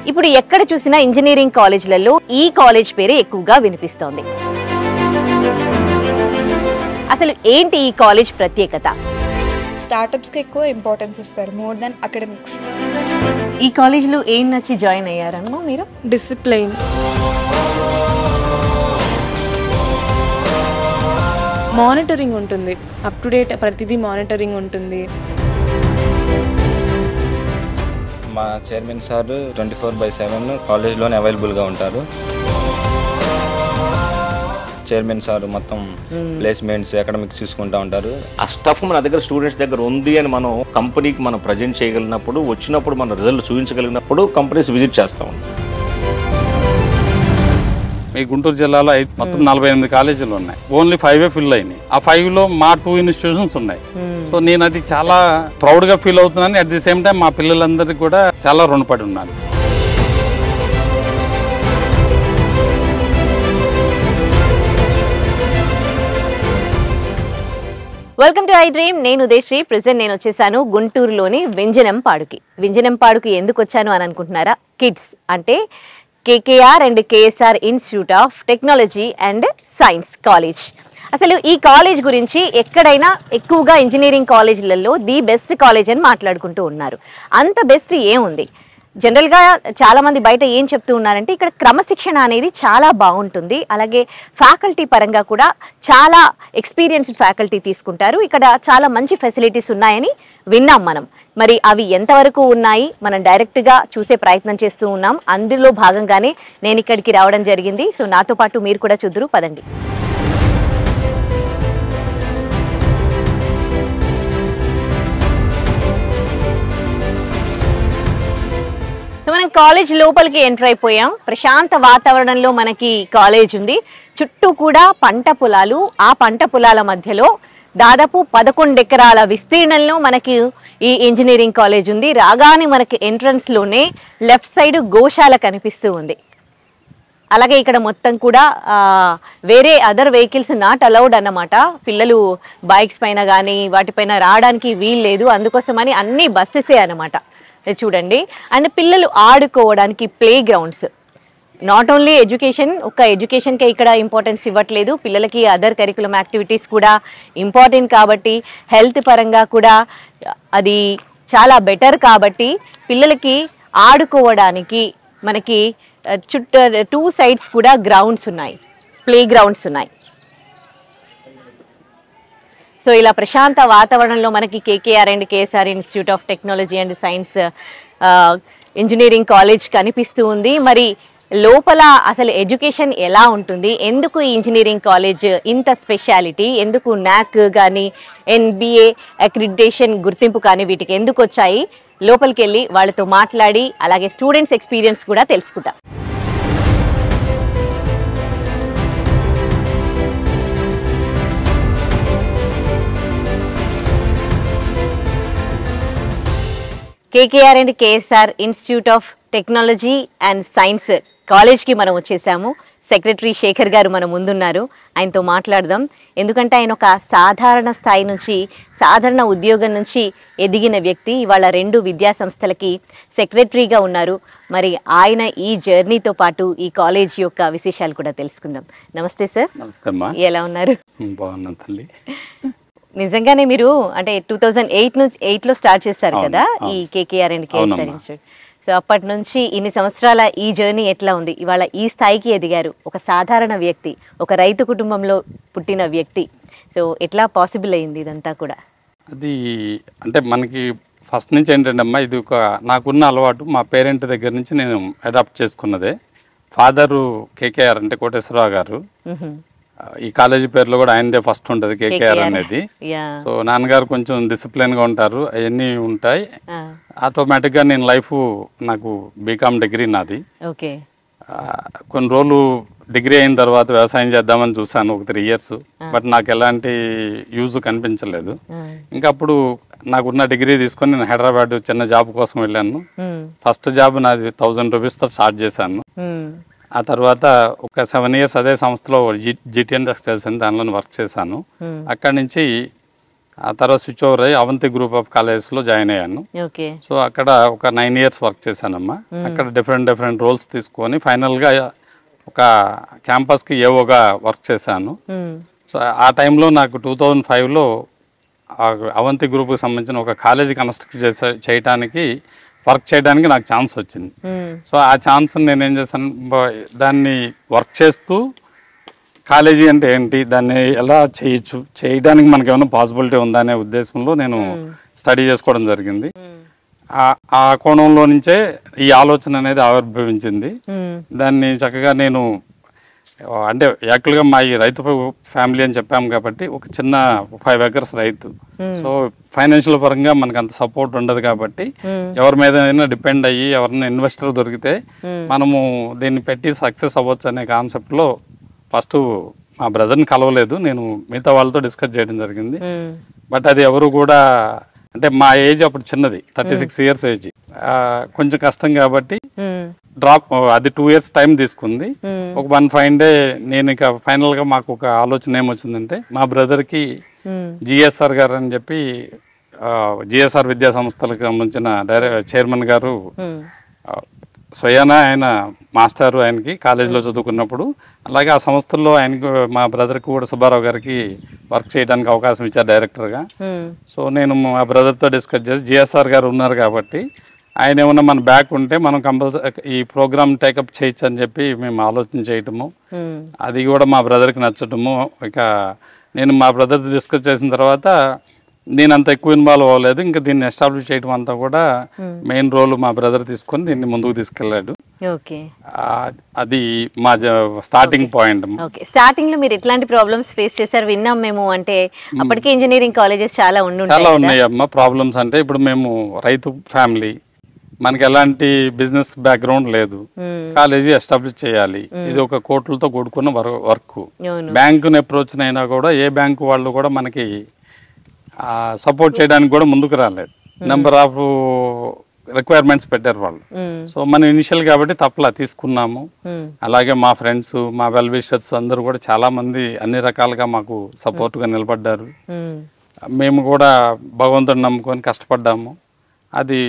ఇప్పుడు ఎక్కడ చూసినా ఇంజనీరింగ్ కాలేజీలలో ఈ కాలేజ్ పేరే ఎక్కువగా వినిపిస్తోంది. అసలు ఏంటి ఈ కాలేజ్ ప్రత్యేకత? స్టార్టప్స్కి ఎక్కువ ఇంపార్టెన్స్ ఇస్తారు మోర్ దెన్ అకాడమిక్స్. ఈ కాలేజ్లో ఏం నచ్చి జాయిన్ అయ్యారమ్మా మీరు? డిసిప్లైన్, మానిటరింగ్ ఉంటుంది, అప్ టు డేట్ ప్రతిదీ మానిటరింగ్ ఉంటుంది. మా చైర్మన్ సార్ 24/7 కాలేజ్లోనే అవైలబుల్గా ఉంటారు. చైర్మన్ సార్ మొత్తం ప్లేస్మెంట్స్ అకాడమిక్స్ చూసుకుంటూ ఉంటారు. ఆ స్టఫ్ మన దగ్గర స్టూడెంట్స్ దగ్గర ఉంది అని మనం కంపెనీకి మనం ప్రజెంట్ చేయగలిగినప్పుడు, వచ్చినప్పుడు మన రిజల్ట్ చూపించగలిగినప్పుడు కంపెనీస్ విజిట్ చేస్తూ ఉంటాం. ఈ గుంటూరు జిల్లాలో మొత్తం 48 కాలేజీలు ఉన్నాయి. ఓన్లీ 5 ఫిల్ అయినాయి. ఆ 5లో మా 2 ఇన్స్టిట్యూషన్స్ ఉన్నాయి. సో నేను అది చాలా ప్రౌడ్గా ఫీల్ అవుతున్నాను. అట్ ది సేమ్ టైం మా పిల్లలందరికీ కూడా చాలా రుణపడి ఉన్నాను. Welcome to I dream. నేను ఉదయశ్రీ. ప్రెసెంట్ నేను వచ్చేసాను గుంటూరులోని వింజనంపాడుకి. వింజనంపాడుకి ఎందుకు వచ్చాను అని అనుకుంటున్నారా? కిడ్స్ అంటే KKR and KSR institute of technology and science college. అసలు ఈ కాలేజ్ గురించి ఎక్కడైనా ఎక్కువగా ఇంజనీరింగ్ కాలేజీలలో ది బెస్ట్ కాలేజ్ అని మాట్లాడుకుంటూ ఉన్నారు. అంత బెస్ట్ ఏముంది? జనరల్గా చాలామంది బయట ఏం చెప్తూ ఉన్నారంటే ఇక్కడ క్రమశిక్షణ అనేది చాలా బాగుంటుంది, అలాగే ఫ్యాకల్టీ పరంగా కూడా చాలా ఎక్స్పీరియన్స్డ్ ఫ్యాకల్టీ తీసుకుంటారు, ఇక్కడ చాలా మంచి ఫెసిలిటీస్ ఉన్నాయని విన్నాం మనం. మరి అవి ఎంతవరకు ఉన్నాయి మనం డైరెక్ట్గా చూసే ప్రయత్నం చేస్తూ ఉన్నాం. అందులో భాగంగానే నేను ఇక్కడికి రావడం జరిగింది. సో నాతో పాటు మీరు కూడా చూద్దురు, పదండి. సో మనం కాలేజ్ లోపలికి ఎంటర్ అయిపోయాం. ప్రశాంత వాతావరణంలో మనకి కాలేజ్ ఉంది. చుట్టూ కూడా పంట పొలాలు, ఆ పంట పొలాల మధ్యలో దాదాపు 11 ఎకరాల విస్తీర్ణంలో మనకి ఈ ఇంజనీరింగ్ కాలేజ్ ఉంది. రాగానే మనకి ఎంట్రన్స్ లోనే లెఫ్ట్ సైడ్ గోశాల కనిపిస్తూ ఉంది. అలాగే ఇక్కడ మొత్తం కూడా వేరే అదర్ వెహికల్స్ నాట్ అలౌడ్ అన్నమాట. పిల్లలు బైక్స్ పైన కానీ వాటిపైన రావడానికి వీలు లేదు, అందుకోసమని అన్ని బస్సెసే అన్నమాట. చూడండి. అండ్ పిల్లలు ఆడుకోవడానికి play grounds. Not only education, ఒక్క ఎడ్యుకేషన్కే ఇక్కడ ఇంపార్టెన్స్ ఇవ్వట్లేదు, పిల్లలకి అదర్ కరికులం యాక్టివిటీస్ కూడా ఇంపార్టెంట్ కాబట్టి, హెల్త్ పరంగా కూడా అది చాలా బెటర్ కాబట్టి పిల్లలకి ఆడుకోవడానికి మనకి చుట్టూ 2 సైడ్స్ కూడా గ్రౌండ్స్ ఉన్నాయి, ప్లే గ్రౌండ్స్ ఉన్నాయి. సో ఇలా ప్రశాంత వాతావరణంలో మనకి KKR and KSR institute of technology and science engineering college కనిపిస్తూ ఉంది. మరి లోపల అసలు ఎడ్యుకేషన్ ఎలా ఉంటుంది, ఎందుకు ఈ ఇంజనీరింగ్ కాలేజ్ ఇంత స్పెషాలిటీ, ఎందుకు నాక్ కానీ NBA అక్రిడిటేషన్ గుర్తింపు కానీ వీటికి ఎందుకు వచ్చాయి, లోపలికి వెళ్ళి వాళ్ళతో మాట్లాడి అలాగే స్టూడెంట్స్ ఎక్స్పీరియన్స్ కూడా తెలుసుకుందాం. KKR and KSR institute of technology and science కాలేజ్కి మనం వచ్చేసాము. సెక్రటరీ శేఖర్ గారు మన ముందున్నారు, ఆయనతో మాట్లాడదాం. ఎందుకంటే ఆయన ఒక సాధారణ స్థాయి నుంచి, సాధారణ ఉద్యోగం నుంచి ఎదిగిన వ్యక్తి. ఇవాళ 2 విద్యా సంస్థలకి సెక్రటరీగా ఉన్నారు. మరి ఆయన ఈ జర్నీతో పాటు ఈ కాలేజ్ యొక్క విశేషాలు కూడా తెలుసుకుందాం. నమస్తే సార్. నమస్తే అమ్మా. ఎలా ఉన్నారు? బాగున్నాను తల్లి. నిజంగానే మీరు అంటే 2008లో స్టార్ట్ చేశారు కదా ఈ KKR and KSR institute. So అప్పటి నుంచి ఇన్ని సంవత్సరాల ఈ జర్నీ ఎట్లా ఉంది? ఇవాళ ఈ స్థాయికి ఎదిగారు, ఒక సాధారణ వ్యక్తి, ఒక రైతు కుటుంబంలో పుట్టిన వ్యక్తి. సో ఎట్లా పాసిబుల్ అయింది ఇదంతా కూడా? అది అంటే మనకి ఫస్ట్ నుంచి ఏంటంటే అమ్మా, ఇది ఒక నాకున్న అలవాటు మా పేరెంట్ దగ్గర నుంచి నేను అడాప్ట్ చేసుకున్నదే. ఫాదరు కేకేఆర్ అంటే కోటేశ్వరరావు గారు. ఈ కాలేజీ పేరులో కూడా ఆయనదే ఫస్ట్ ఉంటుంది, కేకేఆర్ అనేది. సో నాన్నగారు కొంచెం డిసిప్లిన్ గా ఉంటారు, అవన్నీ ఉంటాయి. ఆటోమేటిక్ గా నేను లైఫ్, నాకు బీకామ్ డిగ్రీ నాది. కొన్ని రోజులు డిగ్రీ అయిన తర్వాత వ్యవసాయం చేద్దామని చూసాను, ఒక 3 years. బట్ నాకు ఎలాంటి యూజ్ కనిపించలేదు. ఇంకా అప్పుడు నాకున్న డిగ్రీ తీసుకొని నేను హైదరాబాద్ చిన్న జాబ్ కోసం వెళ్ళాను. ఫస్ట్ జాబ్ నాది 1000 రూపీస్తో స్టార్ట్ చేశాను. ఆ తర్వాత ఒక 7 years అదే సంస్థలో GTN టెక్స్టైల్స్ అని దానిలో వర్క్ చేశాను. అక్కడి నుంచి ఆ తర్వాత స్విచ్ ఓవర్ అయ్యి అవంతి గ్రూప్ ఆఫ్ కాలేజెస్లో జాయిన్ అయ్యాను. ఓకే. సో అక్కడ ఒక 9 years వర్క్ చేశానమ్మా. అక్కడ డిఫరెంట్ రోల్స్ తీసుకొని ఫైనల్గా ఒక క్యాంపస్కి ఏవోగా వర్క్ చేశాను. సో ఆ టైంలో నాకు 2005లో అవంతి గ్రూప్కి సంబంధించిన ఒక కాలేజీ కన్స్ట్రక్ట్ వర్క్ చేయడానికి నాకు ఛాన్స్ వచ్చింది. సో ఆ ఛాన్స్ నేను ఏం చేశాను, దాన్ని వర్క్ చేస్తూ కాలేజీ అంటే ఏంటి, దాన్ని ఎలా చేయడానికి మనకి ఏమైనా పాసిబిలిటీ ఉందా అనే ఉద్దేశంలో నేను స్టడీ చేసుకోవడం జరిగింది. ఆ కోణంలో నుంచే ఈ ఆలోచన అనేది ఆవిర్భవించింది. దాన్ని చక్కగా నేను అంటే యాక్చువల్గా మా ఈ రైతు ఫ్యామిలీ అని చెప్పాము కాబట్టి ఒక చిన్న 5 acres రైతు. సో ఫైనాన్షియల్ పరంగా మనకు అంత సపోర్ట్ ఉండదు కాబట్టి ఎవరి మీద డిపెండ్ అయ్యి ఎవరైనా ఇన్వెస్టర్ దొరికితే మనము దీన్ని పెట్టి సక్సెస్ అవ్వచ్చు అనే కాన్సెప్ట్లో ఫస్ట్ మా బ్రదర్ని కలవలేదు, నేను మిగతా వాళ్ళతో డిస్కస్ చేయడం జరిగింది. బట్ అది ఎవరు కూడా అంటే మా ఏజ్ అప్పుడు చిన్నది, 36 years ఏజ్, కొంచెం కష్టం కాబట్టి డ్రాప్. అది 2 years టైం తీసుకుంది. ఒక 1 fine day నేను ఇక ఫైనల్గా మాకు ఒక ఆలోచన ఏమొచ్చిందంటే, మా బ్రదర్కి జిఎస్ఆర్ గారు అని చెప్పి జిఎస్ఆర్ విద్యా సంస్థలకు సంబంధించిన చైర్మన్ గారు స్వయానా ఆయన మాస్టారు, ఆయనకి కాలేజీలో చదువుకున్నప్పుడు. అలాగే ఆ సంస్థల్లో ఆయనకు మా బ్రదర్కి కూడా సుబ్బారావు గారికి వర్క్ చేయడానికి అవకాశం ఇచ్చారు డైరెక్టర్గా. సో నేను మా బ్రదర్తో డిస్కస్ చేసి జిఎస్ఆర్ గారు ఉన్నారు కాబట్టి ఆయన ఏమన్నా మన బ్యాక్ ఉంటే మనం కంపల్సరీ ఈ ప్రోగ్రామ్ టేకప్ చేయొచ్చు అని చెప్పి మేము ఆలోచన చేయటము, అది కూడా మా బ్రదర్కి నచ్చటము. ఇక నేను మా బ్రదర్తో డిస్కస్ చేసిన తర్వాత నేను అంత ఎక్కువ ఇన్వాల్వ్ అవ్వలేదు. ఇంకా దీన్ని ఎస్టాబ్లిష్ చేయడం అంతా కూడా మెయిన్ రోల్ మా బ్రదర్ తీసుకొని దీన్ని ముందుకు తీసుకెళ్ళాడు. అది మా స్టార్టింగ్ పాయింట్. స్టార్టింగ్ లో మీరు ఎట్లాంటి ప్రాబ్లమ్స్ ఫేస్ చేశారు విన్నాం మేము, అంటే అప్పటికే ఇంజనీరింగ్ కాలేజెస్ చాలా ఉన్నాయి అమ్మా. ప్రాబ్లమ్స్ అంటే ఇప్పుడు మేము రైతు ఫ్యామిలీ, మనకి ఎలాంటి బిజినెస్ బ్యాక్గ్రౌండ్ లేదు, కాలేజీ ఎస్టాబ్లిష్ చేయాలి, ఇది ఒక కోట్లతో కూడుకున్న వర్క్. బ్యాంకుని అప్రోచ్ అయినా కూడా ఏ బ్యాంకు వాళ్ళు కూడా మనకి సపోర్ట్ చేయడానికి కూడా ముందుకు రాలేదు. నెంబర్ ఆఫ్ రిక్వైర్మెంట్స్ పెట్టారు వాళ్ళు. సో మనం ఇనిషియల్ కాబట్టి తప్పలా తీసుకున్నాము. అలాగే మా ఫ్రెండ్స్, మా వెల్ విషర్స్ అందరూ కూడా చాలా మంది అన్ని రకాలుగా మాకు సపోర్ట్గా నిలబడ్డారు. మేము కూడా భగవంతుడిని నమ్ముకొని కష్టపడ్డాము. అది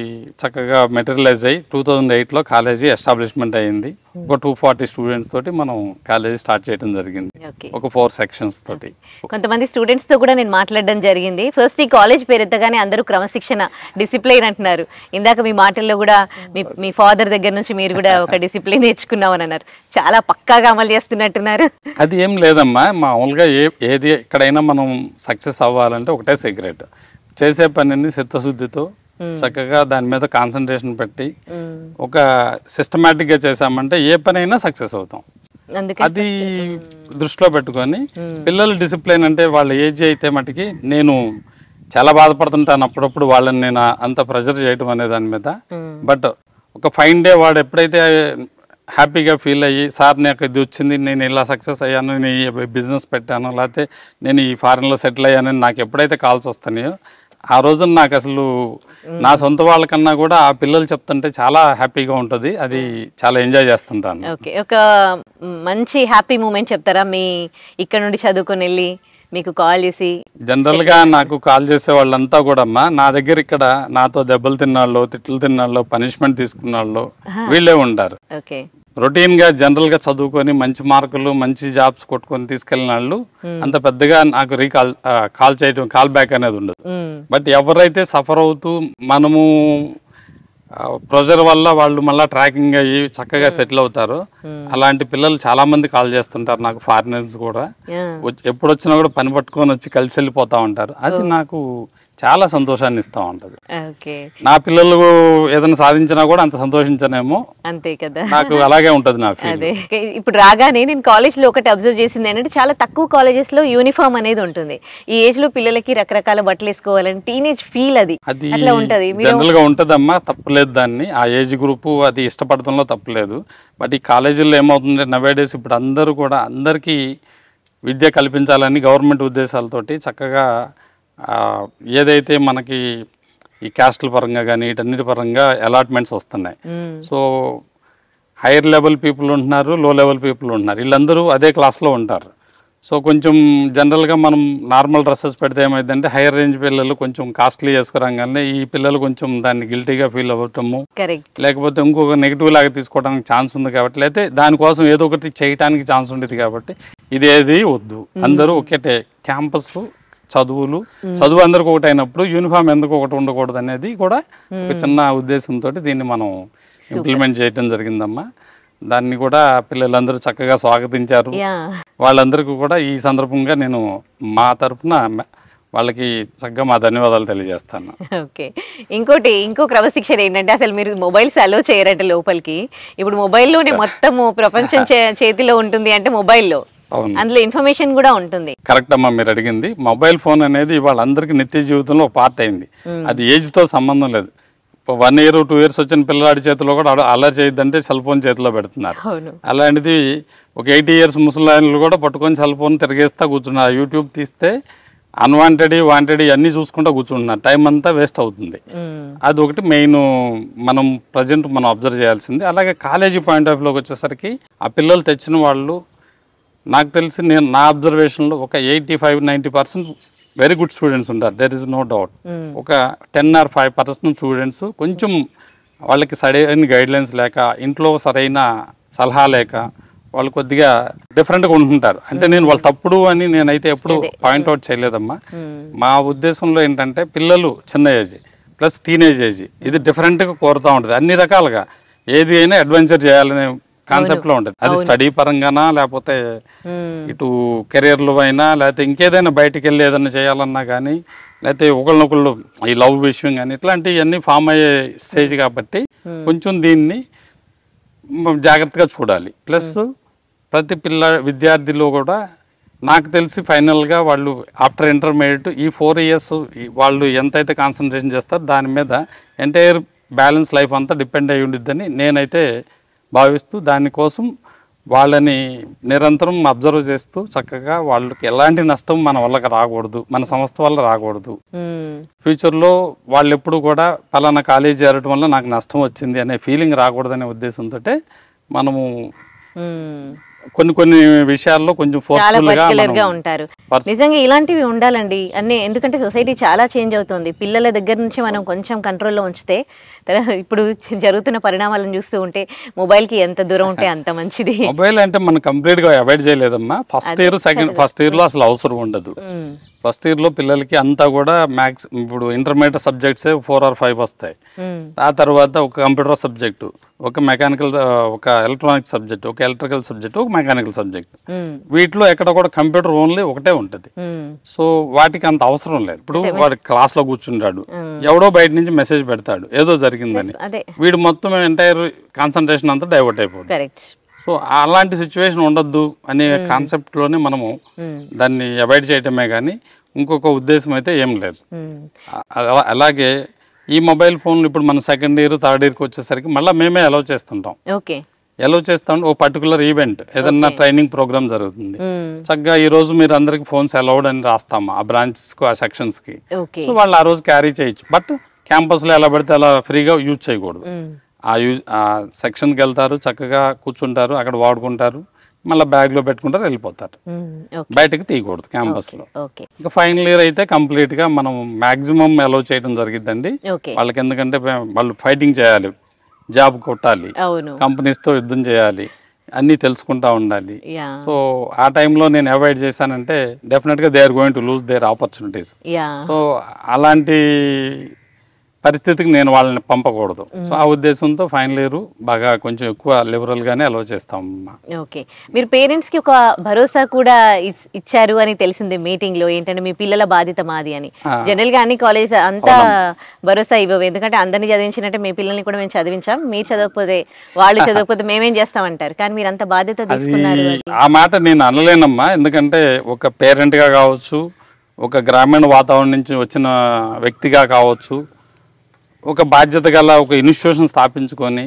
చక్కగా మెటీరియలైజ్ అయ్యి 2008లో కాలేజీ ఎస్టాబ్లిష్మెంట్ అయ్యింది. ఒక 240 స్టూడెంట్స్ తోటి మనం కాలేజీ స్టార్ట్ చేయడం జరిగింది, ఒక 4 sections తోటి. కొంతమంది స్టూడెంట్స్ తో కూడా నేను మాట్లాడడం జరిగింది. ఫస్ట్ ఈ కాలేజ్ పేరు ఎత్తగానే అందరూ క్రమశిక్షణ, డిసిప్లిన్ అంటున్నారు. ఇందాక మీ మాటల్లో కూడా మీ ఫాదర్ దగ్గర నుంచి మీరు కూడా ఒక డిసిప్లిన్ నేర్చుకున్నామని అన్నారు. చాలా పక్కాగా అమలు చేస్తున్నట్టున్నారు. అది ఏం లేదమ్మా, మామూలుగా ఏది ఎక్కడైనా మనం సక్సెస్ అవ్వాలంటే ఒకటే సీక్రెట్, చేసే పనిని చిత్తశుద్ధితో చక్కగా దాని మీద కాన్సన్ట్రేషన్ పెట్టి ఒక సిస్టమేటిక్ గా చేసామంటే ఏ పనైనా సక్సెస్ అవుతాం. అది దృష్టిలో పెట్టుకొని పిల్లలు డిసిప్లిన్ అంటే వాళ్ళ ఏజ్ అయితే మటుకి నేను చాలా బాధపడుతుంటాను అప్పుడప్పుడు వాళ్ళని నేను అంత ప్రెజర్ చేయడం అనే దాని మీద. బట్ ఒక ఫైన్ డే వాడు ఎప్పుడైతే హ్యాపీగా ఫీల్ అయ్యి, సార్ నాకు ఇది వచ్చింది, నేను ఇలా సక్సెస్ అయ్యాను, నేను ఈ బిజినెస్ పెట్టాను, లేకపోతే నేను ఈ ఫారెన్లో సెటిల్ అయ్యానని నాకు ఎప్పుడైతే కాల్స్ వస్తున్నాయో ఆ రోజున నాకు అసలు నా సొంత వాళ్ళకన్నా కూడా ఆ పిల్లలు చెప్తుంటే చాలా హ్యాపీగా ఉంటుంది. అది చాలా ఎంజాయ్ చేస్తుంటాను. ఓకే, ఒక మంచి హ్యాపీ మూమెంట్ చెప్తారా? మీ ఇక్కడ నుండి చదువుకొని వెళ్ళి మీకు కాల్ చేసి. జనరల్ గా నాకు కాల్ చేసే వాళ్ళంతా కూడా అమ్మా నా దగ్గర ఇక్కడ నాతో దెబ్బలు తిన్నాళ్ళు, తిట్లు తిన్నాళ్ళు, పనిష్మెంట్ తీసుకున్నాళ్ళు వీళ్ళే ఉంటారు. ఓకే, రొటీన్ గా జనరల్ గా చదువుకొని మంచి మార్కులు, మంచి జాబ్స్ కొట్టుకొని తీసుకెళ్లిన వాళ్ళు అంత పెద్దగా నాకు కాల్ చేయడం, కాల్ బ్యాక్ అనేది ఉండదు. బట్ ఎవరైతే సఫర్ అవుతూ మనము ప్రెజర్ వల్ల వాళ్ళు మళ్ళీ ట్రాకింగ్ అయ్యి చక్కగా సెటిల్ అవుతారు, అలాంటి పిల్లలు చాలా మంది కాల్ చేస్తుంటారు నాకు. ఫారినర్స్ కూడా ఎప్పుడు వచ్చినా కూడా పని పట్టుకొని వచ్చి కలిసి వెళ్ళిపోతా ఉంటారు. అది నాకు చాలా సంతోషాన్ని ఇస్తా ఉంటది. నా పిల్లలు ఏదైనా సాధించినా కూడా అంత సంతోషించనేమో, అంతే కదా, నాకు అలాగే ఉంటది నా ఫీల్. ఇప్పుడు రాగానే నేను కాలేజ్ లో ఒకటి అబ్జర్వ్ చేసింది ఏంటంటే, చాలా తక్కువ కాలేజెస్ లో యూనిఫామ్ అనేది ఉంటుంది. ఈ ఏజ్ లో పిల్లలకి రకరకాల బట్టలు వేసుకోవాలని టీనేజ్ ఫీల్ అది అట్లా ఉంటది. జనరల్ గా ఉంటదమ్మా, తప్పలేదు దాన్ని, ఆ ఏజ్ గ్రూప్ అది ఇష్టపడటంలో తప్పలేదు. బట్ ఈ కాలేజీల్లో ఏమవుతుంది నవేడేస్, ఇప్పుడు అందరూ కూడా అందరికీ విద్య కల్పించాలని గవర్నమెంట్ ఉద్దేశాలతోటి చక్కగా ఏదైతే మనకి ఈ క్యాస్ట్ల పరంగా కానీ వీటన్నిటి పరంగా అలాట్మెంట్స్ వస్తున్నాయి. సో హైయర్ లెవెల్ పీపుల్ ఉంటున్నారు, లో లెవెల్ పీపుల్ ఉంటున్నారు, వీళ్ళందరూ అదే క్లాస్లో ఉంటారు. సో కొంచెం జనరల్గా మనం నార్మల్ డ్రెస్సెస్ పెడితే ఏమైందంటే హైయర్ రేంజ్ పిల్లలు కొంచెం కాస్ట్లీ చేసుకురాగానే ఈ పిల్లలు కొంచెం దాన్ని గిల్టీగా ఫీల్ అవ్వటము, లేకపోతే ఇంకొక నెగిటివ్ లాగా తీసుకోవడానికి ఛాన్స్ ఉంది కాబట్టి, లేకపోతే దానికోసం ఏదో ఒకటి చేయడానికి ఛాన్స్ ఉండేది కాబట్టి ఇదేది వద్దు, అందరూ ఒకటే క్యాంపస్ చదువు అందరికి ఒకటి అయినప్పుడు యూనిఫామ్ ఎందుకు ఒకటి ఉండకూడదు అనేది కూడా ఒక చిన్న ఉద్దేశంతో దీన్ని మనం ఇంప్లిమెంట్ చేయడం జరిగిందమ్మా. దాన్ని కూడా పిల్లలందరూ చక్కగా స్వాగతించారు. వాళ్ళందరికీ కూడా ఈ సందర్భంగా నేను మా తరఫున వాళ్ళకి చక్కగా మా ధన్యవాదాలు తెలియజేస్తాను. ఓకే, ఇంకో క్రమశిక్షణ ఏంటంటే అసలు మీరు మొబైల్స్ అలో చేయరంటే లోపలికి. ఇప్పుడు మొబైల్లోనే మొత్తము ప్రపంచం చేతిలో ఉంటుంది అంటే మొబైల్లో అందులో ఇన్ఫర్మేషన్ కూడా ఉంటుంది. కరెక్ట్ అమ్మా, మీరు అడిగింది. మొబైల్ ఫోన్ అనేది వాళ్ళందరికీ నిత్య జీవితంలో పార్ట్ అయింది. అది ఏజ్ తో సంబంధం లేదు. 1 year 2 years వచ్చిన పిల్లవాడి చేతిలో కూడా అల్లరి చేయొద్దంటే సెల్ ఫోన్ చేతిలో పెడుతున్నారు. అలాంటిది ఒక 80 years ముసలాయనలు కూడా పట్టుకొని సెల్ ఫోన్ తిరిగేస్తా కూర్చున్నారు. యూట్యూబ్ తీస్తే అన్వాంటెడ్ వాంటెడ్ అన్నీ చూసుకుంటూ కూర్చుంటున్నారు. టైం అంతా వేస్ట్ అవుతుంది. అది ఒకటి మెయిన్ మనం ప్రజెంట్ మనం అబ్జర్వ్ చేయాల్సింది. అలాగే కాలేజీ పాయింట్ ఆఫ్ వ్యూలోకి వచ్చేసరికి ఆ పిల్లలు తెచ్చిన వాళ్ళు నాకు తెలిసి నా అబ్జర్వేషన్లో ఒక 85-90% వెరీ గుడ్ స్టూడెంట్స్ ఉంటారు. There is no doubt. ఒక 10 or 5% స్టూడెంట్స్ కొంచెం వాళ్ళకి సరైన గైడ్లైన్స్ లేక, ఇంట్లో సరైన సలహా లేక వాళ్ళు కొద్దిగా డిఫరెంట్గా ఉంటుంటారు. అంటే నేను వాళ్ళు తప్పుడు అని నేనైతే ఎప్పుడు పాయింట్అవుట్ చేయలేదమ్మా. మా ఉద్దేశంలో ఏంటంటే పిల్లలు చిన్న ఏజ్ ప్లస్ టీనేజ్ ఏజ్ ఇది డిఫరెంట్గా కోరుతూ ఉంటుంది. అన్ని రకాలుగా ఏది అయినా అడ్వెంచర్ చేయాలనే కాన్సెప్ట్ లో ఉంటుంది. అది స్టడీ పరంగానా, లేకపోతే ఇటు కెరియర్లో అయినా, లేకపోతే ఇంకేదైనా బయటికి వెళ్ళి ఏదైనా చేయాలన్నా కానీ, లేకపోతే ఒకళ్ళనొకళ్ళు ఈ లవ్ విషయం కానీ ఇట్లాంటివన్నీ ఫామ్ అయ్యే స్టేజ్ కాబట్టి కొంచెం దీన్ని జాగ్రత్తగా చూడాలి. ప్లస్ ప్రతి విద్యార్థిలో కూడా నాకు తెలిసి ఫైనల్గా వాళ్ళు ఆఫ్టర్ ఇంటర్మీడియట్ ఈ 4 years వాళ్ళు ఎంతైతే కాన్సన్ట్రేషన్ చేస్తారో దాని మీద ఎంటైర్ బ్యాలెన్స్ లైఫ్ అంతా డిపెండ్ అయి ఉండిద్దని నేనైతే భావిస్తూ, దానికోసం వాళ్ళని నిరంతరం అబ్జర్వ్ చేస్తూ చక్కగా వాళ్ళకి ఎలాంటి నష్టం మన వల్లకి రాకూడదు, మన సంస్థ వల్ల రాకూడదు, ఫ్యూచర్లో వాళ్ళు ఎప్పుడు కూడా పలానా కాలేజీ చేరడం వల్ల నాకు నష్టం వచ్చింది అనే ఫీలింగ్ రాకూడదనే ఉద్దేశంతో మనము కొన్ని విషయాల్లో కొంచెం పర్టికులర్గా ఉంటారు. నిజంగా ఇలాంటివి ఉండాలండి అన్నీ. ఎందుకంటే సొసైటీ చాలా చేంజ్ అవుతుంది. పిల్లల దగ్గర నుంచి మనం కొంచెం కంట్రోల్లో ఉంచితే ఇప్పుడు జరుగుతున్న పరిణామాలను చూస్తూ ఉంటే మొబైల్ కి ఎంత దూరం ఉంటే అంత మంచిది. మొబైల్ అంటే మనం కంప్లీట్ గా అవాయిడ్ చేయలేదమ్మా. ఫస్ట్ ఇయర్ లో అసలు అవసరం ఉండదు. ఫస్ట్ ఇయర్ లో పిల్లలకి అంతా కూడా మ్యాథ్స్, ఇప్పుడు ఇంటర్మీడియట్ సబ్జెక్ట్స్ 4 or 5 వస్తాయి. ఆ తర్వాత ఒక కంప్యూటర్ సబ్జెక్టు, ఒక మెకానికల్, ఒక ఎలక్ట్రానిక్ సబ్జెక్ట్, ఒక ఎలక్ట్రికల్ సబ్జెక్ట్, ఒక మెకానికల్ సబ్జెక్ట్. వీటిలో ఎక్కడ కూడా కంప్యూటర్ ఓన్లీ ఒకటే ఉంటుంది. సో వాటికి అంత అవసరం లేదు. ఇప్పుడు వాడు క్లాస్ లో కూర్చుంటాడు, ఎవడో బయట నుంచి మెసేజ్ పెడతాడు ఏదో జరిగిందని, వీడు మొత్తం ఎంటైర్ కాన్సన్ట్రేషన్ అంతా డైవర్ట్ అయిపోతుంది. సో అలాంటి సిచ్యువేషన్ ఉండొద్దు అనే కాన్సెప్ట్ లోనే మనము దాన్ని అవాయిడ్ చేయటమే కానీ ఇంకొక ఉద్దేశం అయితే ఏం లేదు. అలాగే ఈ మొబైల్ ఫోన్ ఇప్పుడు మన 2nd year 3rd yearకి వచ్చేసరికి మళ్ళీ మేమే అలౌ చేస్తుంటాం. అలౌ చేస్తాం. ఓ పర్టికులర్ ఈవెంట్ ఏదన్నా ట్రైనింగ్ ప్రోగ్రామ్ జరుగుతుంది, చక్కగా ఈ రోజు మీరు అందరికి ఫోన్స్ అలౌడ్ అని రాస్తాము ఆ బ్రాంచెస్ కు, ఆ సెక్షన్స్ కి. సో వాళ్ళు ఆ రోజు క్యారీ చేయొచ్చు. బట్ క్యాంపస్ లో ఎలా పడితే అలా ఫ్రీగా యూజ్ చేయకూడదు. ఆ సెక్షన్కి వెళ్తారు, చక్కగా కూర్చుంటారు, అక్కడ వాడుకుంటారు, మళ్ళీ బ్యాగ్ లో పెట్టుకుంటారు, వెళ్ళిపోతారు. బయటకు తీయకూడదు క్యాంపస్ లో. ఇంకా ఫైనల్ ఇయర్ అయితే కంప్లీట్ గా మనం మాక్సిమం అలౌ చేయడం జరిగిద్దండి వాళ్ళకి. ఎందుకంటే వాళ్ళు ఫైటింగ్ చేయాలి, జాబ్ కొట్టాలి, కంపెనీస్ తో యుద్ధం చేయాలి, అన్నీ తెలుసుకుంటా ఉండాలి. సో ఆ టైంలో నేను అవాయిడ్ చేశానంటే డెఫినెట్ గా they are going to lose their opportunities. So అలాంటి పరిస్థితికి నేను వాళ్ళని పంపకూడదు. సో ఆ ఉద్దేశంతో ఫైనల్ ఇయర్ బాగా కొంచెం ఎక్కువ లిబరల్ గానే అలౌ చేస్తాం. ఓకే, మీరు పేరెంట్స్ కి ఒక భరోసా కూడా ఇచ్చారు అని తెలిసింది మీటింగ్ లో. ఏంటంటే మీ పిల్లల బాధ్యత మాది అని. జనరల్ గా అన్ని కాలేజ్ అంతా భరోసా ఇవ్వవు, ఎందుకంటే అందరినీ చదివించినట్టే మీ పిల్లల్ని కూడా మేము చదివించాం, మీరు చదవకపోతే వాళ్ళు చదవకపోతే మేమేం చేస్తామంటారు. కానీ మీరు అంత బాధ్యత తీసుకున్నారు. ఆ మాట నేను అనలేనమ్మా. ఎందుకంటే ఒక పేరెంట్ గా కావచ్చు, ఒక గ్రామీణ వాతావరణం నుంచి వచ్చిన వ్యక్తిగా కావచ్చు, ఒక బాధ్యత గల ఒక ఇన్స్టిట్యూషన్ స్థాపించుకొని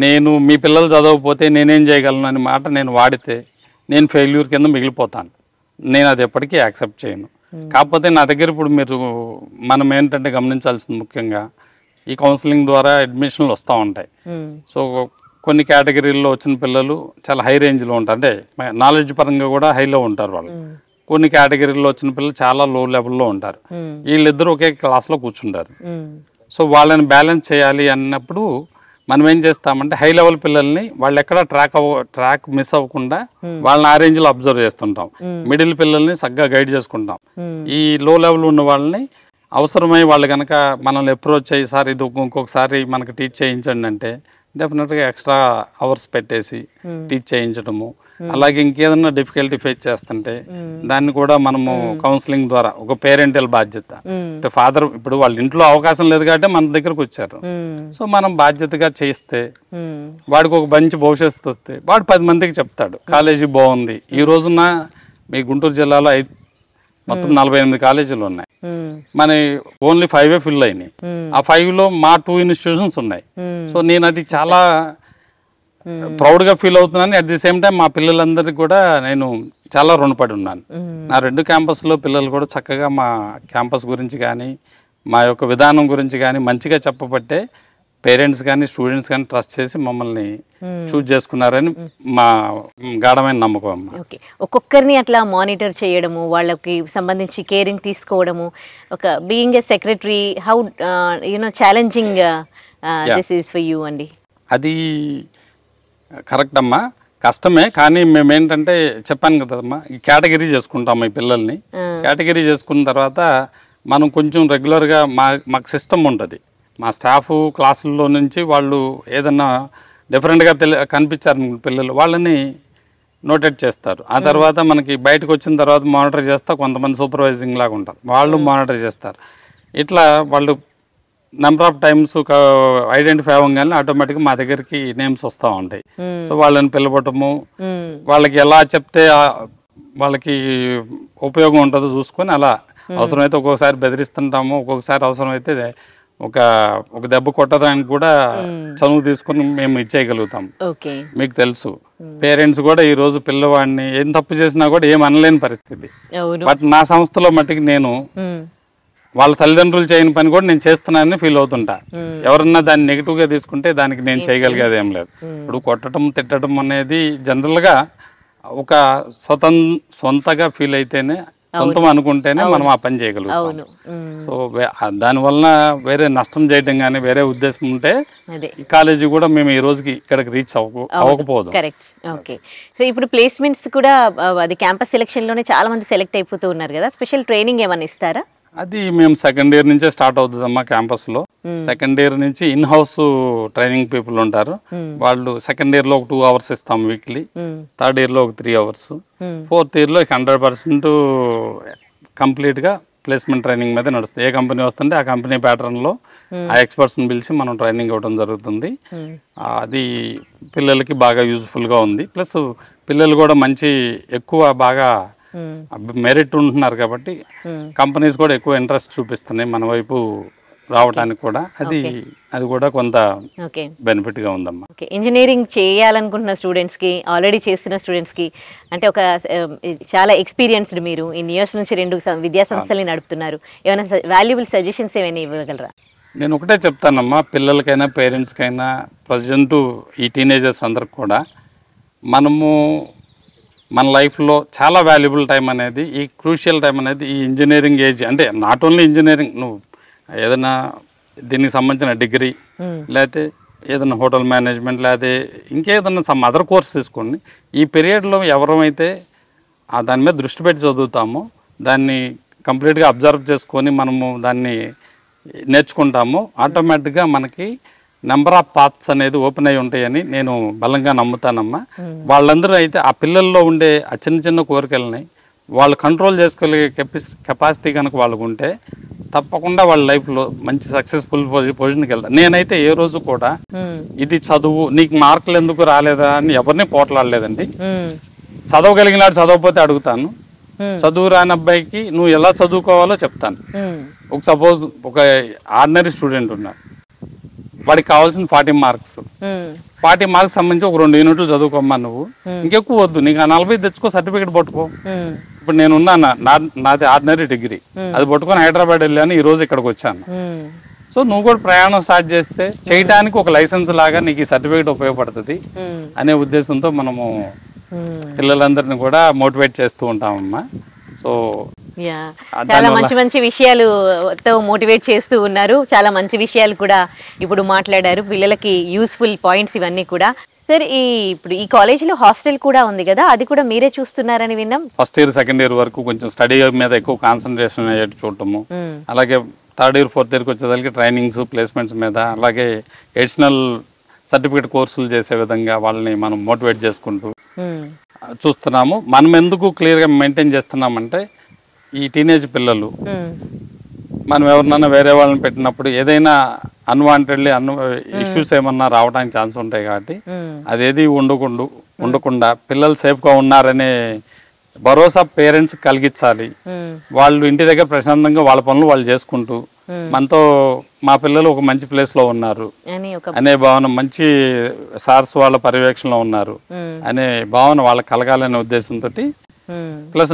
నేను మీ పిల్లలు చదవకపోతే నేనేం చేయగలను అని మాట నేను వాడితే నేను ఫెయిల్యూర్ కింద మిగిలిపోతాను. నేను అది ఎప్పటికీ యాక్సెప్ట్ చేయను. కాకపోతే నా దగ్గర ఇప్పుడు మనం ఏంటంటే గమనించాల్సింది ముఖ్యంగా ఈ కౌన్సిలింగ్ ద్వారా అడ్మిషన్లు వస్తూ ఉంటాయి. సో కొన్ని కేటగిరీల్లో వచ్చిన పిల్లలు చాలా హై రేంజ్లో ఉంటారు, అంటే నాలెడ్జ్ పరంగా కూడా హైలో ఉంటారు వాళ్ళు. కొన్ని కేటగిరీల్లో వచ్చిన పిల్లలు చాలా లో లెవెల్లో ఉంటారు. వీళ్ళిద్దరూ ఒకే క్లాస్లో కూర్చుంటారు. సో వాళ్ళని బ్యాలెన్స్ చేయాలి అన్నప్పుడు మనం ఏం చేస్తామంటే హై లెవెల్ పిల్లల్ని వాళ్ళు ఎక్కడ ట్రాక్ మిస్ అవ్వకుండా వాళ్ళని ఆ రేంజ్లో అబ్జర్వ్ చేస్తుంటాం. మిడిల్ పిల్లల్ని చక్కగా గైడ్ చేసుకుంటాం. ఈ లో లెవెల్ ఉన్న వాళ్ళని అవసరమై వాళ్ళు కనుక మనల్ని అప్రోచ్ అయ్యి సార్ ఇది ఇంకొకసారి మనకి టీచ్ చేయించండి అంటే డెఫినెట్గా ఎక్స్ట్రా అవర్స్ పెట్టేసి టీచ్ చేయించడము. అలాగే ఇంకేదన్నా డిఫికల్టీ ఫేస్ చేస్తుంటే దాన్ని కూడా మనము కౌన్సిలింగ్ ద్వారా, ఒక పేరెంటల్ బాధ్యత అంటే ఫాదర్ ఇప్పుడు వాళ్ళ ఇంట్లో అవకాశం లేదు కాబట్టి మన దగ్గరకు వచ్చారు. సో మనం బాధ్యతగా చేస్తే వాడికి ఒక మంచి భవిష్యత్తు వస్తే వాడు 10 మందికి చెప్తాడు కాలేజీ బాగుంది. ఈ రోజున మీ గుంటూరు జిల్లాలో మొత్తం 48 కాలేజీలు ఉన్నాయి. మన ఓన్లీ 5 ఫిల్ అయినాయి. ఆ 5లో మా 2 ఇన్స్టిట్యూషన్స్ ఉన్నాయి. సో నేను అది చాలా ప్రౌడ్గా ఫీల్ అవుతున్నాను. అట్ ది సేమ్ టైం మా పిల్లలందరికీ కూడా నేను చాలా రుణపడి ఉన్నాను. నా 2 క్యాంపస్లో పిల్లలు కూడా చక్కగా మా క్యాంపస్ గురించి కానీ మా యొక్క విధానం గురించి కానీ మంచిగా చెప్పబట్టే పేరెంట్స్ కానీ స్టూడెంట్స్ కానీ ట్రస్ట్ చేసి మమ్మల్ని చూజ్ చేసుకున్నారని మా గాఢమైన నమ్మకం అమ్మ. ఓకే, ఒక్కొక్కరిని అట్లా మానిటర్ చేయడము, వాళ్ళకి సంబంధించి కేరింగ్ తీసుకోవడము, ఒక being a secretary how challenging this is for you అండి? అది కరెక్ట్ అమ్మా, కష్టమే. కానీ మేమేంటంటే చెప్పాను కదమ్మా, ఈ కేటగిరీ చేసుకుంటాం ఈ పిల్లల్ని. కేటగిరీ చేసుకున్న తర్వాత మనం కొంచెం రెగ్యులర్గా మాకు సిస్టమ్ ఉంటుంది. మా స్టాఫ్ క్లాసుల్లో నుంచి వాళ్ళు ఏదన్నా డిఫరెంట్గా కనిపించారు పిల్లలు, వాళ్ళని నోటెడ్ చేస్తారు. ఆ తర్వాత మనకి బయటకు వచ్చిన తర్వాత మానిటర్ చేస్తా, కొంతమంది సూపర్వైజింగ్ లాగా ఉంటారు, వాళ్ళు మానిటర్ చేస్తారు. ఇట్లా వాళ్ళు నెంబర్ ఆఫ్ టైమ్స్ ఐడెంటిఫై అవ్వగానే ఆటోమేటిక్గా మా దగ్గరికి నేమ్స్ వస్తూ ఉంటాయి. సో వాళ్ళని పిలవటము, వాళ్ళకి ఎలా చెప్తే వాళ్ళకి ఉపయోగం ఉంటుందో చూసుకొని అలా అవసరమైతే ఒక్కొక్కసారి బెదిరిస్తుంటాము, ఒక్కొక్కసారి అవసరమైతే ఒక దెబ్బ కొట్టడానికి కూడా చనువు తీసుకుని మేము ఇచ్చేయగలుగుతాం. మీకు తెలుసు పేరెంట్స్ కూడా ఈ రోజు పిల్లవాడిని ఏం తప్పు చేసినా కూడా ఏం అనలేని పరిస్థితి. బట్ నా సంస్థలో మట్టికి నేను వాళ్ళ తల్లిదండ్రులు చేయని పని కూడా నేను చేస్తున్నానని ఫీల్ అవుతుంటా. ఎవరన్నా దాన్ని నెగిటివ్ గా తీసుకుంటే దానికి నేను చేయగలిగేది ఏం లేదు. ఇప్పుడు కొట్టడం తిట్టడం అనేది జనరల్ గా ఒక సొంతగా ఫీల్ అయితేనే, సొంతం అనుకుంటేనే మనం ఆ పని చేయగలుగుతాం. సో దానివల్ల వేరే నష్టం చేయడం కానీ వేరే ఉద్దేశం ఉంటే ఈ కాలేజీ కూడా మేము ఈ రోజుకి ఇక్కడికి రీచ్ అవ్వకపోదు. కరెక్ట్. ఓకే, సో ఇప్పుడు ప్లేస్మెంట్స్ కూడా అది క్యాంపస్ సెలెక్షన్ లోనే చాలా మంది సెలెక్ట్ అయిపోతూ ఉన్నారు కదా, స్పెషల్ ట్రైనింగ్ ఏమైనా ఇస్తారా? అది మేము సెకండ్ ఇయర్ నుంచే స్టార్ట్ అవుతుందమ్మా క్యాంపస్లో. సెకండ్ ఇయర్ నుంచి ఇన్ హౌస్ ట్రైనింగ్ పీపుల్ ఉంటారు. వాళ్ళు సెకండ్ ఇయర్ లో ఒక 2 hours ఇస్తాం వీక్లీ, థర్డ్ ఇయర్ లో ఒక 3 hours, ఫోర్త్ ఇయర్ లో 100% కంప్లీట్ గా ప్లేస్మెంట్ ట్రైనింగ్ మీద నడుస్తుంది. ఏ కంపెనీ వస్తుంటే ఆ కంపెనీ ప్యాటర్న్ లో ఆ ఎక్స్పర్ట్స్ ని పిలిచి మనం ట్రైనింగ్ ఇవ్వడం జరుగుతుంది. అది పిల్లలకి బాగా యూజ్ఫుల్ గా ఉంది. ప్లస్ పిల్లలు కూడా మంచి ఎక్కువ బాగా మెరిట్ ఉంటున్నారు కాబట్టి కంపెనీస్ కూడా ఎక్కువ ఇంట్రెస్ట్ చూపిస్తున్నాయి మన వైపు రావడానికి కూడా. అది కూడా కొంత బెనిఫిట్ గా ఉందమ్మా. ఇంజనీరింగ్ చేయాలనుకుంటున్న స్టూడెంట్స్ కి, ఆల్రెడీ చేస్తున్న స్టూడెంట్స్ కి, అంటే ఒక చాలా ఎక్స్పీరియన్స్డ్ మీరు ఇన్ని ఇయర్స్ నుంచి 2 విద్యా సంస్థల్ని నడుపుతున్నారు, ఏమైనా వాల్యుబుల్ సజెషన్స్ ఏమైనా ఇవ్వగలరా? నేను ఒకటే చెప్తానమ్మా, పిల్లలకైనా పేరెంట్స్కైనా ప్రజెంట్ ఈ టీనేజర్స్ అందరికి కూడా మనము మన లైఫ్లో చాలా వాల్యుబుల్ టైం అనేది, ఈ క్రూషియల్ టైం అనేది ఈ ఇంజనీరింగ్ ఏజ్. అంటే నాట్ ఓన్లీ ఇంజనీరింగ్, నువ్వు ఏదైనా దీనికి సంబంధించిన డిగ్రీ, లేకపోతే ఏదైనా హోటల్ మేనేజ్మెంట్, లేకపోతే ఇంకేదన్నా సమ్ అదర్ కోర్స్ తీసుకోండి. ఈ పీరియడ్లో ఎవరైతే దాని మీద దృష్టి పెట్టి చదువుతామో, దాన్ని కంప్లీట్గా అబ్జర్వ్ చేసుకొని మనము దాన్ని నేర్చుకుంటామో ఆటోమేటిక్గా మనకి నెంబర్ ఆఫ్ పాత్స్ అనేది ఓపెన్ అయి ఉంటాయని నేను బలంగా నమ్ముతానమ్మా. వాళ్ళందరూ అయితే ఆ పిల్లల్లో ఉండే ఆ చిన్న చిన్న కోరికలని వాళ్ళు కంట్రోల్ చేసుకోగలిగే కెపాసిటీ కనుక వాళ్ళకు ఉంటే తప్పకుండా వాళ్ళ లైఫ్లో మంచి సక్సెస్ఫుల్ పొజిషన్కి వెళ్తారు. నేనైతే ఏ రోజు కూడా ఇది చదువు నీకు మార్కులు ఎందుకు రాలేదా అని ఎవరిని పోట్లాడలేదండి. చదవగలిగినాడు చదవకపోతే అడుగుతాను, చదువు రాని అబ్బాయికి నువ్వు ఎలా చదువుకోవాలో చెప్తాను. ఒక సపోజ్ ఒక ఆర్డినరీ స్టూడెంట్ ఉన్నాడు, వాడికి కావాల్సిన 40 మార్క్స్. 40 మార్క్స్ సంబంధించి ఒక 2 యూనిట్లు చదువుకోమ్మా, నువ్వు ఇంకెక్కువ వద్దు, నీకు 40 తెచ్చుకో, సర్టిఫికేట్ పట్టుకో. ఇప్పుడు నేనున్నా, నాది ఆర్డినరీ డిగ్రీ, అది పట్టుకొని హైదరాబాద్ వెళ్ళాను, ఈ రోజు ఇక్కడికి వచ్చాను. సో నువ్వు కూడా ప్రయాణం స్టార్ట్ చేస్తే చేయడానికి ఒక లైసెన్స్ లాగా నీకు ఈ సర్టిఫికేట్ ఉపయోగపడుతుంది అనే ఉద్దేశంతో మనము పిల్లలందరినీ కూడా మోటివేట్ చేస్తూ ఉంటామమ్మా. సో చాలా మంచి మంచి విషయాలతో మోటివేట్ చేస్తూ ఉన్నారు. చాలా మంచి విషయాలు కూడా ఇప్పుడు మాట్లాడారు, పిల్లలకి యూస్ఫుల్ పాయింట్స్ ఇవన్నీ కూడా. సార్ ఇప్పుడు ఈ కాలేజీలో హాస్టల్ కూడా ఉంది కదా, అది కూడా మీరే చూస్తున్నారని విన్నాం. ఫస్ట్ ఇయర్ సెకండ్ ఇయర్ వరకు కొంచెం స్టడీ మీద ఎక్కువ కాన్సన్ట్రేషన్ అయ్యేట్టు చూడటము, అలాగే థర్డ్ ఇయర్ ఫోర్త్ ఇయర్కి వచ్చేసరికి ట్రైనింగ్స్ ప్లేస్మెంట్స్ మీద, అలాగే ఎడిషనల్ సర్టిఫికేట్ కోర్సులు చేసే విధంగా వాళ్ళని మనం మోటివేట్ చేసుకుంటూ చూస్తున్నాము. మనం ఎందుకు క్లియర్గా మెయింటైన్ చేస్తున్నామంటే ఈ టీనేజ్ పిల్లలు మనం ఎవరినైనా వేరే వాళ్ళని పెట్టినప్పుడు ఏదైనా అన్వాంటెడ్లీ ఇష్యూస్ ఏమన్నా రావడానికి ఛాన్స్ ఉంటాయి కాబట్టి అదేది ఉండకుండా పిల్లలు సేఫ్గా ఉన్నారనే భరోసా పేరెంట్స్ కలిగించాలి. వాళ్ళు ఇంటి దగ్గర ప్రశాంతంగా వాళ్ళ పనులు వాళ్ళు చేసుకుంటూ మనతో మా పిల్లలు ఒక మంచి ప్లేస్ లో ఉన్నారు అనే భావన, మంచి సార్స్ వాళ్ళ పర్యవేక్షణలో ఉన్నారు అనే భావన వాళ్ళకి కలగాలనే ఉద్దేశంతో, ప్లస్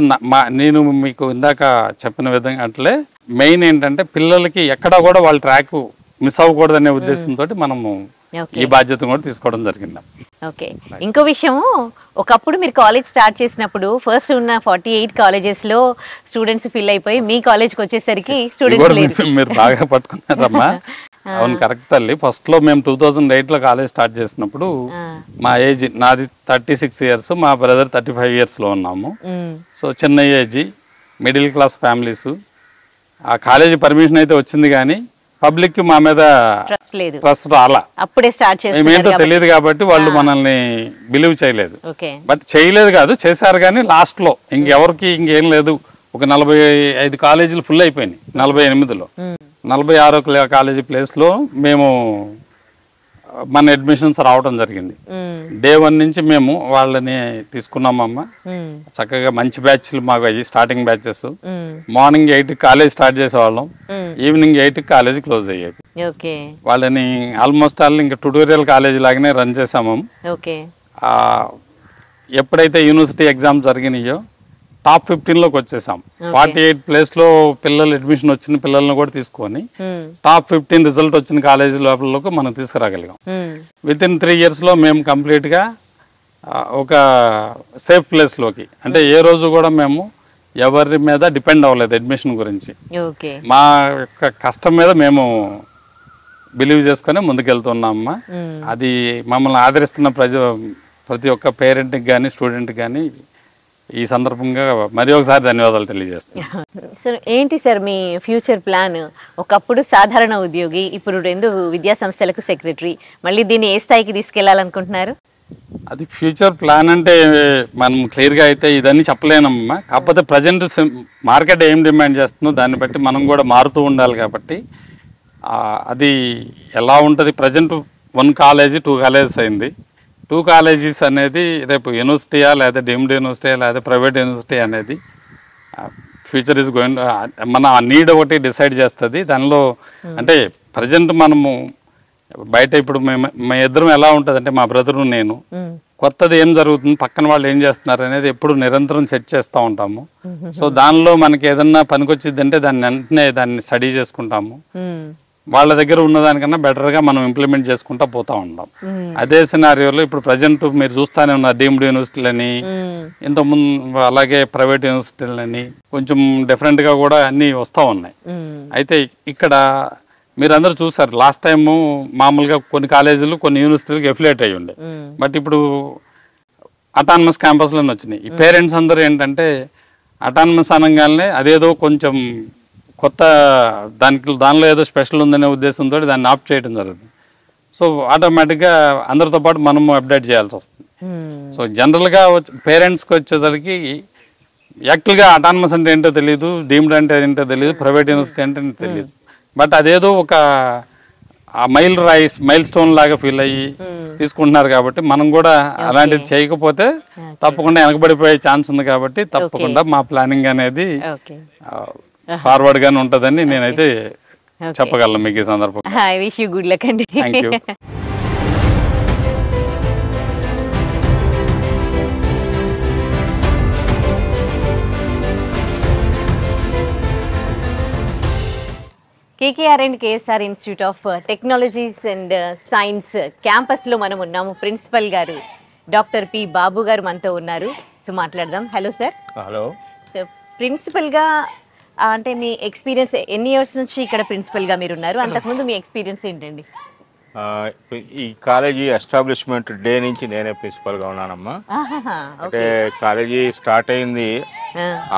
నేను మీకు ఇందాక చెప్పిన విధంగా అట్లే మెయిన్ ఏంటంటే పిల్లలకి ఎక్కడా కూడా వాళ్ళ ట్రాక్ మిస్ అవ్వకూడదు అనే ఉద్దేశంతో మనము ఈ బాధ్యతను కూడా తీసుకోవడం జరిగింది. ఓకే, ఇంకో విషయం, ఒకప్పుడు మీరు కాలేజ్ స్టార్ట్ చేసినప్పుడు ఫస్ట్ ఉన్న 48 కాలేజెస్ లో స్టూడెంట్స్ ఫిల్ అయిపోయి మీ కాలేజ్కి వచ్చేసరికి స్టూడెంట్స్ మీరు బాగా పట్టుకున్నారమ్మా. అవును, కరెక్ట్ తల్లి. ఫస్ట్ లో మేము 2008 లో కాలేజ్ స్టార్ట్ చేసినప్పుడు మా ఏజ్, నాది 36 ఇయర్స్, మా బ్రదర్ 35 ఇయర్స్ లో ఉన్నాము. సో చిన్న ఏజ్, మిడిల్ క్లాస్ ఫ్యామిలీస్. ఆ కాలేజీ పర్మిషన్ అయితే వచ్చింది కానీ పబ్లిక్ మా మీద ట్రస్ట్ రాలా. అప్పుడే స్టార్ట్ చేసారు, మేమేంటో తెలియదు కాబట్టి వాళ్ళు మనల్ని బిలీవ్ చేయలేదు. బట్ చేయలేదు కాదు, చేశారు కానీ లాస్ట్ లో ఇంకెవరికి ఇంకేం లేదు. ఒక 45 కాలేజీలు ఫుల్ అయిపోయినాయి 48లో. 46 కాలేజీ ప్లేస్ లో మేము మన అడ్మిషన్స్ రావడం జరిగింది. డే 1 నుంచి మేము వాళ్ళని తీసుకున్నామమ్మ. చక్కగా మంచి బ్యాచ్లు మాకు అయ్యి, starting batches. Morning 8 college start చేసేవాళ్ళం, ఈవినింగ్ 8 కాలేజ్ క్లోజ్ అయ్యేది. వాళ్ళని ఆల్మోస్ట్ ఆల్ ఇంకా ట్యూటోరియల్ కాలేజ్ లాగానే రన్ చేసాము. ఎప్పుడైతే యూనివర్సిటీ ఎగ్జామ్ జరిగినాయో టాప్ 15లోకి వచ్చేసాం. 48 ప్లేస్ లో పిల్లలు అడ్మిషన్ వచ్చిన పిల్లల్ని కూడా తీసుకొని టాప్ 15 రిజల్ట్ వచ్చిన కాలేజీ లోపలలోకి మనం తీసుకురాగలిగాం. విత్ ఇన్ 3 years లో మేము కంప్లీట్ గా ఒక సేఫ్ ప్లేస్ లోకి, అంటే ఏ రోజు కూడా మేము ఎవరి మీద డిపెండ్ అవ్వలేదు అడ్మిషన్ గురించి. మా యొక్క కష్టం మీద మేము బిలీవ్ చేసుకొని ముందుకెళ్తున్నామమ్మా. అది మమ్మల్ని ఆదరిస్తున్న ప్రతి ఒక్క పేరెంట్కి కానీ స్టూడెంట్కి కానీ ఈ సందర్భంగా మరి ఒకసారి ధన్యవాదాలు తెలియజేస్తాను. సార్, ఏంటి సార్ మీ ఫ్యూచర్ ప్లాన్? ఒకప్పుడు సాధారణ ఉద్యోగి, ఇప్పుడు 2 విద్యా సంస్థలకు సెక్రటరీ, మళ్ళీ దీన్ని ఏ స్థాయికి తీసుకెళ్లాలనుకుంటున్నారు? అది ఫ్యూచర్ ప్లాన్ అంటే మనం క్లియర్గా అయితే ఇదన్నీ చెప్పలేనమ్మా. కాకపోతే ప్రజెంట్ మార్కెట్ ఏం డిమాండ్ చేస్తుందో దాన్ని బట్టి మనం కూడా మారుతూ ఉండాలి. కాబట్టి అది ఎలా ఉంటుంది, ప్రజెంట్ 1 కాలేజీ 2 కాలేజెస్ అయింది. 2 కాలేజెస్ అనేది రేపు యూనివర్సిటీయా లేదా డీమ్డ్ యూనివర్సిటీయా లేదా ప్రైవేట్ యూనివర్సిటీ అనేది ఫ్యూచర్ ఈజ్ గోయింగ్, మన నీడ్ ఒకటి డిసైడ్ చేస్తుంది దానిలో. అంటే ప్రజెంట్ మనము బయట ఇప్పుడు మేము ఇద్దరం ఎలా ఉంటుంది అంటే, మా బ్రదరు నేను, కొత్తది ఏం జరుగుతుంది, పక్కన వాళ్ళు ఏం చేస్తున్నారు అనేది ఎప్పుడు నిరంతరం సెట్ చేస్తూ ఉంటాము. సో దానిలో మనకి ఏదన్నా పనికొచ్చిద్ది అంటే దాన్ని స్టడీ చేసుకుంటాము. వాళ్ళ దగ్గర ఉన్నదానికన్నా బెటర్గా మనం ఇంప్లిమెంట్ చేసుకుంటా పోతా ఉంటాం. అదే సినారియోలో ఇప్పుడు ప్రజెంట్ మీరు చూస్తానే ఉన్నారు డీమ్డ్ యూనివర్సిటీలని, ఇంతకుముందు అలాగే ప్రైవేట్ యూనివర్సిటీలని, కొంచెం డిఫరెంట్గా కూడా అన్నీ వస్తూ ఉన్నాయి. అయితే ఇక్కడ మీరందరూ చూసారు, లాస్ట్ టైము మామూలుగా కొన్ని కాలేజీలు కొన్ని యూనివర్సిటీలకు ఎఫిలియేట్ అయ్యి ఉండే, బట్ ఇప్పుడు అటానమస్ క్యాంపస్లోనే వచ్చినాయి. ఈ పేరెంట్స్ అందరూ ఏంటంటే అటానమస్ అనగానే అదేదో కొంచెం కొత్త దానిలో ఏదో స్పెషల్ ఉందనే ఉద్దేశంతో దాన్ని ఆప్ చేయడం జరుగుతుంది. సో ఆటోమేటిక్గా అందరితో పాటు మనము అప్డేట్ చేయాల్సి వస్తుంది. సో జనరల్గా పేరెంట్స్కి వచ్చేసరికి యాక్చువల్గా అటానమస్ అంటే ఏంటో తెలియదు, డీమ్డ్ అంటే ఏంటో తెలియదు, ప్రైవేట్ యూనివర్సిటీ అంటే తెలియదు. బట్ అదేదో ఒక మైల్ స్టోన్ లాగా ఫీల్ అయ్యి తీసుకుంటున్నారు. కాబట్టి మనం కూడా అలాంటిది చేయకపోతే తప్పకుండా వెనకబడిపోయే ఛాన్స్ ఉంది. కాబట్టి తప్పకుండా మా ప్లానింగ్ అనేది ఫార్వర్డ్ గానే ఉంటదని నేనైతే చెప్పగలను మీకు ఈ సందర్భంగా. I wish you good luck అండి. Thank you. KKR and KSR institute of technologies and science క్యాంపస్లో మనం ఉన్నాము. ప్రిన్సిపల్ గారు డాక్టర్ పి బాబు గారు మనతో ఉన్నారు. సో మాట్లాడదాం. Hello sir. హలో. ప్రిన్సిపల్గా అంటే మీ ఎక్స్పీరియన్స్ ఎన్ని ఇయర్స్ నుంచి ఇక్కడ ప్రిన్సిపల్గా మీరు ఉన్నారు? అంతకుముందు మీ ఎక్స్పీరియన్స్ ఏంటండి? ఈ కాలేజీ ఎస్టాబ్లిష్మెంట్ డే నుంచి నేనే ప్రిన్సిపల్గా ఉన్నానమ్మా. అంటే కాలేజీ స్టార్ట్ అయింది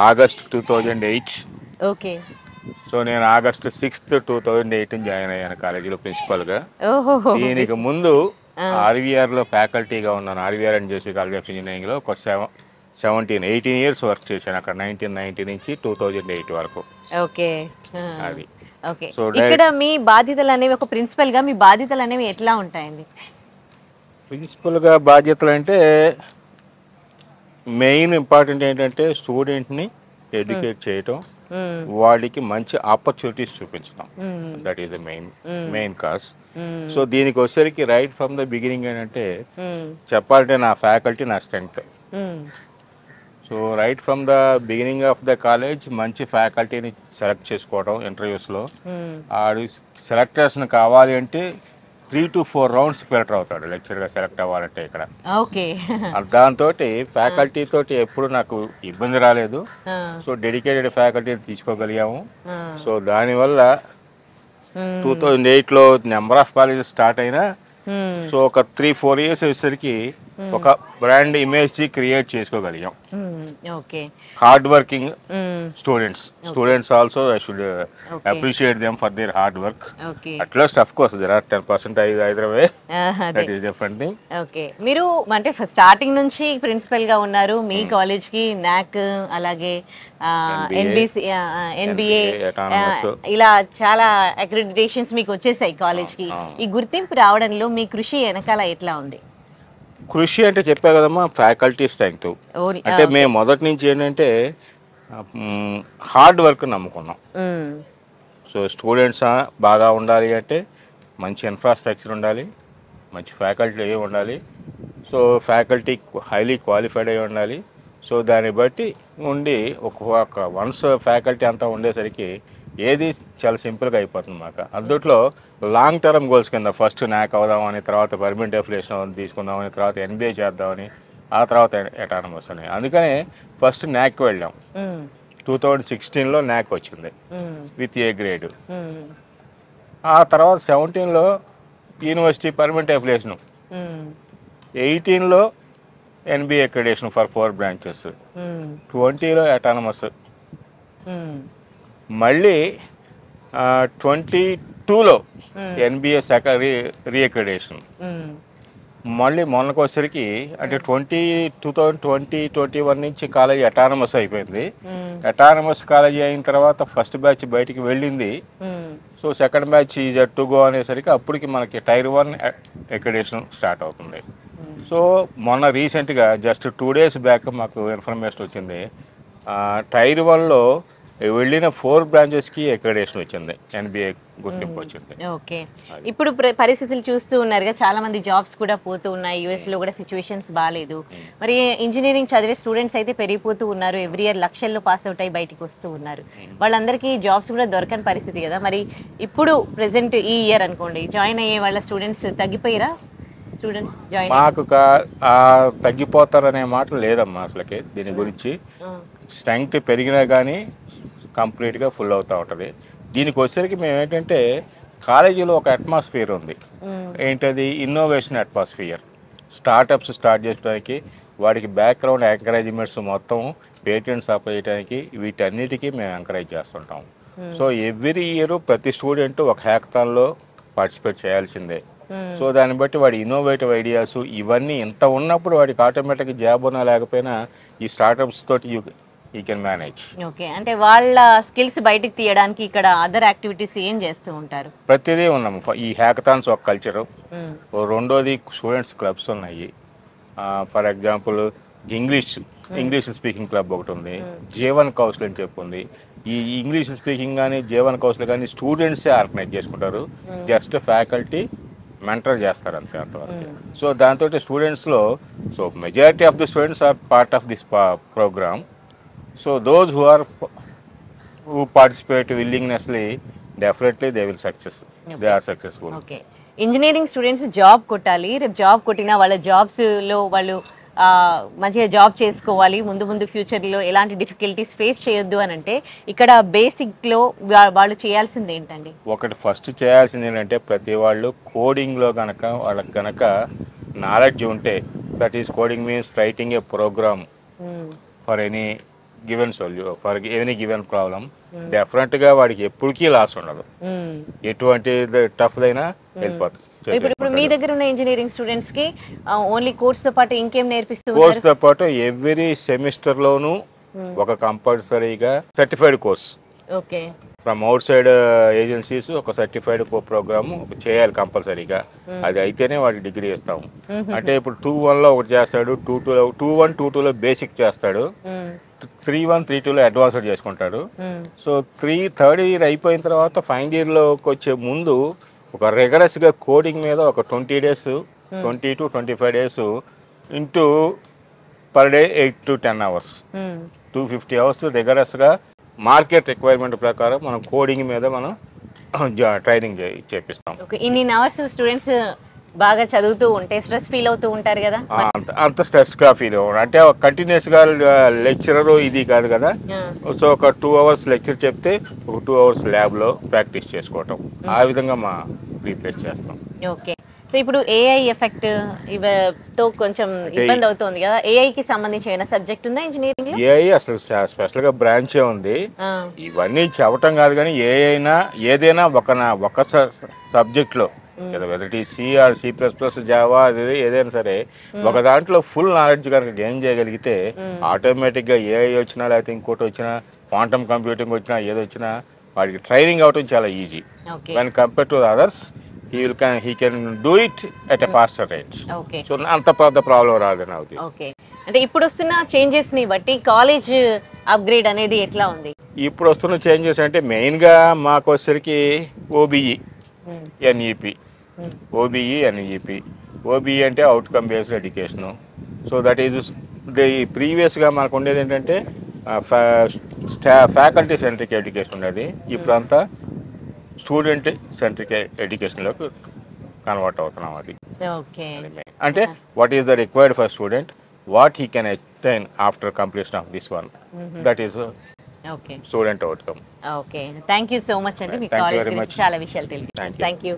ఆగస్ట్ 2008. ఓకే. సో నేను ఆగస్ట్ 6th 2008 జాయిన్ అయ్యాను కాలేజీలో ప్రిన్సిపల్గా. దీనికి ముందు ఆర్వీఆర్లో ఫ్యాకల్టీగా ఉన్నాను. RVR and JC college of ఇంజనీరింగ్లో ఒక 18 ఇయర్స్ వర్క్ చేశాను అక్కడ 1990 నుంచి 2008 వరకు. ఓకే. అది ఓకే. ఇక్కడ మీ బాధ్యతలు అనేవి ఒక ప్రిన్సిపల్ గా మీ బాధ్యతలు అనేవి ఎట్లా ఉంటాయండి? ప్రిన్సిపల్ గా బాధ్యతలు అంటే మెయిన్ ఇంపార్టెంట్ ఏంటంటే స్టూడెంట్ ని ఎడ్యుకేట్ చేయటం, వాడికి మంచి ఆపర్చునిటీస్ చూపించడం. That is the main cause. So దీనికి వచ్చేసరికి రైట్ ఫ్రమ్ ద బిగినింగ్ ఏంటంటే చెప్పాలంటే నా ఫ్యాకల్టీ నా strength. So right from the beginning of the college మంచి ఫ్యాకల్టీని సెలెక్ట్ చేసుకోవడం ఇంటర్వ్యూస్లో. ఆడు సెలెక్టర్స్ కావాలి అంటే 3 to 4 రౌండ్స్ ఫిల్టర్ అవుతాడు లెక్చర్గా సెలెక్ట్ అవ్వాలంటే ఇక్కడ. దాంతో ఫ్యాకల్టీ తోటి ఎప్పుడు నాకు ఇబ్బంది రాలేదు. సో డెడికేటెడ్ ఫ్యాకల్టీని తీసుకోగలిగాము. సో దానివల్ల 2008లో నెంబర్ ఆఫ్ కాలేజెస్ స్టార్ట్ అయినా సో ఒక 3-4 years వచ్చేసరికి ఒక బ్రాండ్ ఇమేజ్ క్రియేట్ చేసుకోగలిగాం. Hard working students also I should appreciate them for their hard work. At last of course there are 10% either way. That is different thing. Okay. మీరు అంటే starting నుంచి principal గా ఉన్నారు. మీ college కి నాక్ అలాగే NBA ఇలా చాలా అక్రిడిటేషన్స్ మీకు వచ్చేసాయి కాలేజ్ కి. ఈ గుర్తింపు రావడంలో మీ కృషి వెనకాల ఎట్లా ఉంది? కృషి అంటే చెప్పా కదమ్మా, ఫ్యాకల్టీ స్ట్రెంగ్త్. అంటే మేము మొదటి నుంచి ఏంటంటే హార్డ్ వర్క్ నమ్ముకున్నాం. సో స్టూడెంట్స్ బాగా ఉండాలి అంటే మంచి ఇన్ఫ్రాస్ట్రక్చర్ ఉండాలి, మంచి ఫ్యాకల్టీ ఉండాలి. సో ఫ్యాకల్టీ హైలీ క్వాలిఫైడ్ అయి ఉండాలి. సో దాన్ని బట్టి ఉండి ఒక వన్స్ ఫ్యాకల్టీ అంతా ఉండేసరికి ఏది చాలా సింపుల్గా అయిపోతుంది మాకు. అందుట్లో లాంగ్ టర్మ్ గోల్స్ కింద ఫస్ట్ నాక్ అవుదామని, తర్వాత పర్మనెంట్ అఫిలియేషన్ తీసుకుందామని, తర్వాత ఎన్బిఏ చేద్దామని, ఆ తర్వాత ఎటానమస్ అని. అందుకని ఫస్ట్ నాక్ వెళ్ళాం. 2016లో నాక్ వచ్చింది విత్ ఏ గ్రేడ్. ఆ తర్వాత 17లో యూనివర్సిటీ పర్మనెంట్ అఫిలియేషన్, 18లో ఎన్బిఏ అక్రిడిటేషన్ ఫర్ 4 branches, 20లో ఎటానమస్, మళ్ళీ 22లో ఎన్బిఏ రీఅక్రిడిటేషన్. మళ్ళీ మొన్నకు వచ్చేసరికి అంటే 2020-21 నుంచి కాలేజీ అటానమస్ అయిపోయింది. అటానమస్ కాలేజీ అయిన తర్వాత ఫస్ట్ బ్యాచ్ బయటికి వెళ్ళింది. So second batch is to go అనేసరికి అప్పటికి మనకి Tier 1 అక్రిడిటేషన్ స్టార్ట్ అవుతుంది. సో మొన్న రీసెంట్గా జస్ట్ 2 days బ్యాక్ మాకు ఇన్ఫర్మేషన్ వచ్చింది, Tier 1లో వెళ్ళిన 4 branchesకి అక్రిడిటేషన్ వచ్చింది, ఎన్బిఏ గుర్తింపు వచ్చింది. ఓకే. ఇప్పుడు పరిస్థితులు చూస్తూ ఉన్నారుగా, చాలా మంది జాబ్స్ కూడా పోతూ ఉన్నాయి. యూఎస్లో కూడా సిచ్యువేషన్స్ బాగాలేదు. మరి ఇంజనీరింగ్ చదివే స్టూడెంట్స్ అయితే పెరిగిపోతూ ఉన్నారు. ఎవ్రీ ఇయర్ లక్షల్లో పాస్ అవుట్ అయ్యి బయటికి వస్తూ ఉన్నారు. వాళ్ళందరికీ జాబ్స్ కూడా దొరకని పరిస్థితి కదా. మరి ఇప్పుడు ప్రెసెంట్ ఈ ఇయర్ అనుకోండి జాయిన్ అయ్యే వాళ్ళ స్టూడెంట్స్ తగ్గిపోయారా? స్టూడెంట్స్ జాయిన్ మాకు తగ్గిపోతారనే మాట లేదమ్మా అసలుకి. దీని గురించి స్ట్రెంగ్త్ పెరిగినా కానీ కంప్లీట్గా ఫుల్ అవుతూ ఉంటుంది. దీనికి వచ్చేసరికి మేము ఏంటంటే కాలేజీలో ఒక అట్మాస్ఫియర్ ఉంది. ఏంటది? Innovation atmosphere. స్టార్టప్స్ స్టార్ట్ చేయడానికి, వాడికి బ్యాక్గ్రౌండ్ ఎంకరేజ్మెంట్స్ మొత్తం పేటెంట్స్ అప్లై చేయడానికి, వీటన్నిటికీ మేము ఎంకరేజ్ చేస్తుంటాం. సో ఎవ్రీ ఇయర్ ప్రతి స్టూడెంట్ ఒక హ్యాకథాన్లో పార్టిసిపేట్ చేయాల్సిందే. సో దాన్ని బట్టి వాడి ఇన్నోవేటివ్ ఐడియాస్ ఇవన్నీ ఇంత ఉన్నప్పుడు వాడికి ఆటోమేటిక్గా జాబ్ ఉన్నా లేకపోయినా ఈ స్టార్టప్స్ తోటి యూ కెన్ మేనేజ్. ఓకే. అంటే వాళ్ళ స్కిల్స్ బయటకు తీయడానికి ఇక్కడ అదర్ యాక్టివిటీస్ ఏం చేస్తూ ఉంటారు? ప్రతిదీ ఉన్నాము. ఈ హ్యాకథాన్స్ ఒక కల్చరు. రెండోది స్టూడెంట్స్ క్లబ్స్ ఉన్నాయి. For example English speaking club ఒకటి ఉంది, జీవన్ కౌన్సిల్ అని చెప్పి ఉంది. ఈ ఇంగ్లీష్ స్పీకింగ్ కానీ జీవన్ కౌన్సిల్ కానీ స్టూడెంట్సే ఆర్గనైజ్ చేసుకుంటారు. జస్ట్ ఫ్యాకల్టీ మెంటర్ చేస్తారు అంతే, అంతవరకు. సో దాంతో స్టూడెంట్స్లో majority of the students are part of this programme. So those who participate willingnessly, definitely they will success, they are successful. Okay, engineering students job కొట్టాలి, రేపు జాబ్ కొట్టినా వాళ్ళ జాబ్స్లో వాళ్ళు మంచిగా జాబ్ చేసుకోవాలి, ముందు ముందు ఫ్యూచర్లో ఎలాంటి డిఫికల్టీస్ ఫేస్ చేయొద్దు అని అంటే ఇక్కడ బేసిక్లో వాళ్ళు చేయాల్సింది ఏంటండి? ఒకటి ఫస్ట్ చేయాల్సింది ఏంటంటే ప్రతి వాళ్ళు కోడింగ్లో కనుక వాళ్ళకి కనుక నాలెడ్జ్ ఉంటే, that is coding means writing a program for any given for any given problem, డెఫినెట్గా వాడికి ఎప్పటికీ లాస్ ఉండదు, ఎటువంటి టఫ్ అయినా వెళ్ళిపోతుంది. ఇప్పుడు మీ దగ్గర ఉన్న ఇంజనీరింగ్ స్టూడెంట్స్ కి ఓన్లీ కోర్స్ తో పాటు ఇంకేం నేర్పిస్తారు? కోర్స్ తో పాటు ఎవ్రీ సెమిస్టర్ లోను ఒక కంపల్సరీగా certified course okay from out side agencies ఒక సర్టిఫైడ్ ప్రోగ్రామ్ చేయాలి కంపల్సరీగా. అది అయితేనే వాడికి డిగ్రీ ఇస్తాము. అంటే ఇప్పుడు 2-1 ఒకటి చేస్తాడు, 2-1 2-2 బేసిక్ చేస్తాడు, 3-1 3-2 అడ్వాన్స్డ్ చేసుకుంటాడు. సో థర్డ్ ఇయర్ అయిపోయిన తర్వాత ఫైనల్ ఇయర్లోకి వచ్చే ముందు ఒక రెగరస్గా కోడింగ్ మీద ఒక 20 days 20 to 25 days into per day 8 to 10 hours 250 hours రెగరస్గా మార్కెట్ రిక్వైర్మెంట్ ప్రకారం మనం కోడింగ్ మీద మనం ట్రైనింగ్ చేపిస్తాం. ఇన్ని అవర్స్ స్టూడెంట్స్ బాగా చదువుతూ ఉంటే స్ట్రెస్ ఫీల్ అవుతూ ఉంటారు కదా? అంత స్ట్రెస్గా ఫీల్ అవ్వడం అంటే కంటిన్యూస్గా లెక్చరర్ ఇది కాదు కదా. సో ఒక 2 hours లెక్చర్ చెప్తే ఒక 2 hours ల్యాబ్లో ప్రాక్టీస్ చేసుకోవటం, ఆ విధంగా మా రీప్లేస్ చేస్తాం. ఓకే, సో ఇప్పుడు ఏఐ ఎఫెక్ట్ తో కొంచెం ఇబ్బంది అవుతుంది కదా, ఏఐకి సంబంధించి ఏమైనా సబ్జెక్ట్ ఉందా ఇంజనీరింగ్ లో? ఏఐ అసలు స్పెషల్ గా బ్రాంచే ఉంది. ఇవన్నీ చెప్పటం కాదు కానీ ఏదైనా ఒక సబ్జెక్ట్ లో సి ఆర్ C++, జావా, ఏదైనా సరే ఒక దాంట్లో ఫుల్ నాలెడ్జ్ కనుక గెయిన్ చేయగలిగితే ఆటోమేటిక్ గా ఏఐ వచ్చినా లేకపోతే ఇంకోటి వచ్చినా క్వాంటమ్ కంప్యూటింగ్ వచ్చినా ఏదొచ్చినా వాడికి ట్రైనింగ్ అవటం చాలా easy. When compare to others he can do it at a faster rate. Okay. So అంత పెద్ద ప్రాబ్లం రాదు నా ఉద్దేశం. ఓకే, అంటే ఇప్పుడు వస్తున్న చేంజెస్ ని బట్టి కాలేజ్ అప్గ్రేడ్ అనేది ఎట్లా ఉంది? ఇప్పుడు వస్తున్న చేంజెస్ అంటే మెయిన్ గా మాకు వచ్చేసరికి OBE NEP OBE NEP OBE అంటే outcome based education. So that is ప్రీవియస్గా మనకు ఉండేది ఏంటంటే ఫ్యాకల్టీ సెంట్రిక్ ఎడ్యుకేషన్ ఉండేది, ఇప్పుడంతా స్టూడెంట్ సెంట్రిక్ ఎడ్యుకేషన్లోకి కన్వర్ట్ అవుతున్నాం. అది అంటే what is the required for student, what he can attain after completion of this one, that is student outcome. Okay, thank you so much అండి, మీ కాలేజ్ గురించి చాలా విషయాలు తెలియదు. Thank you.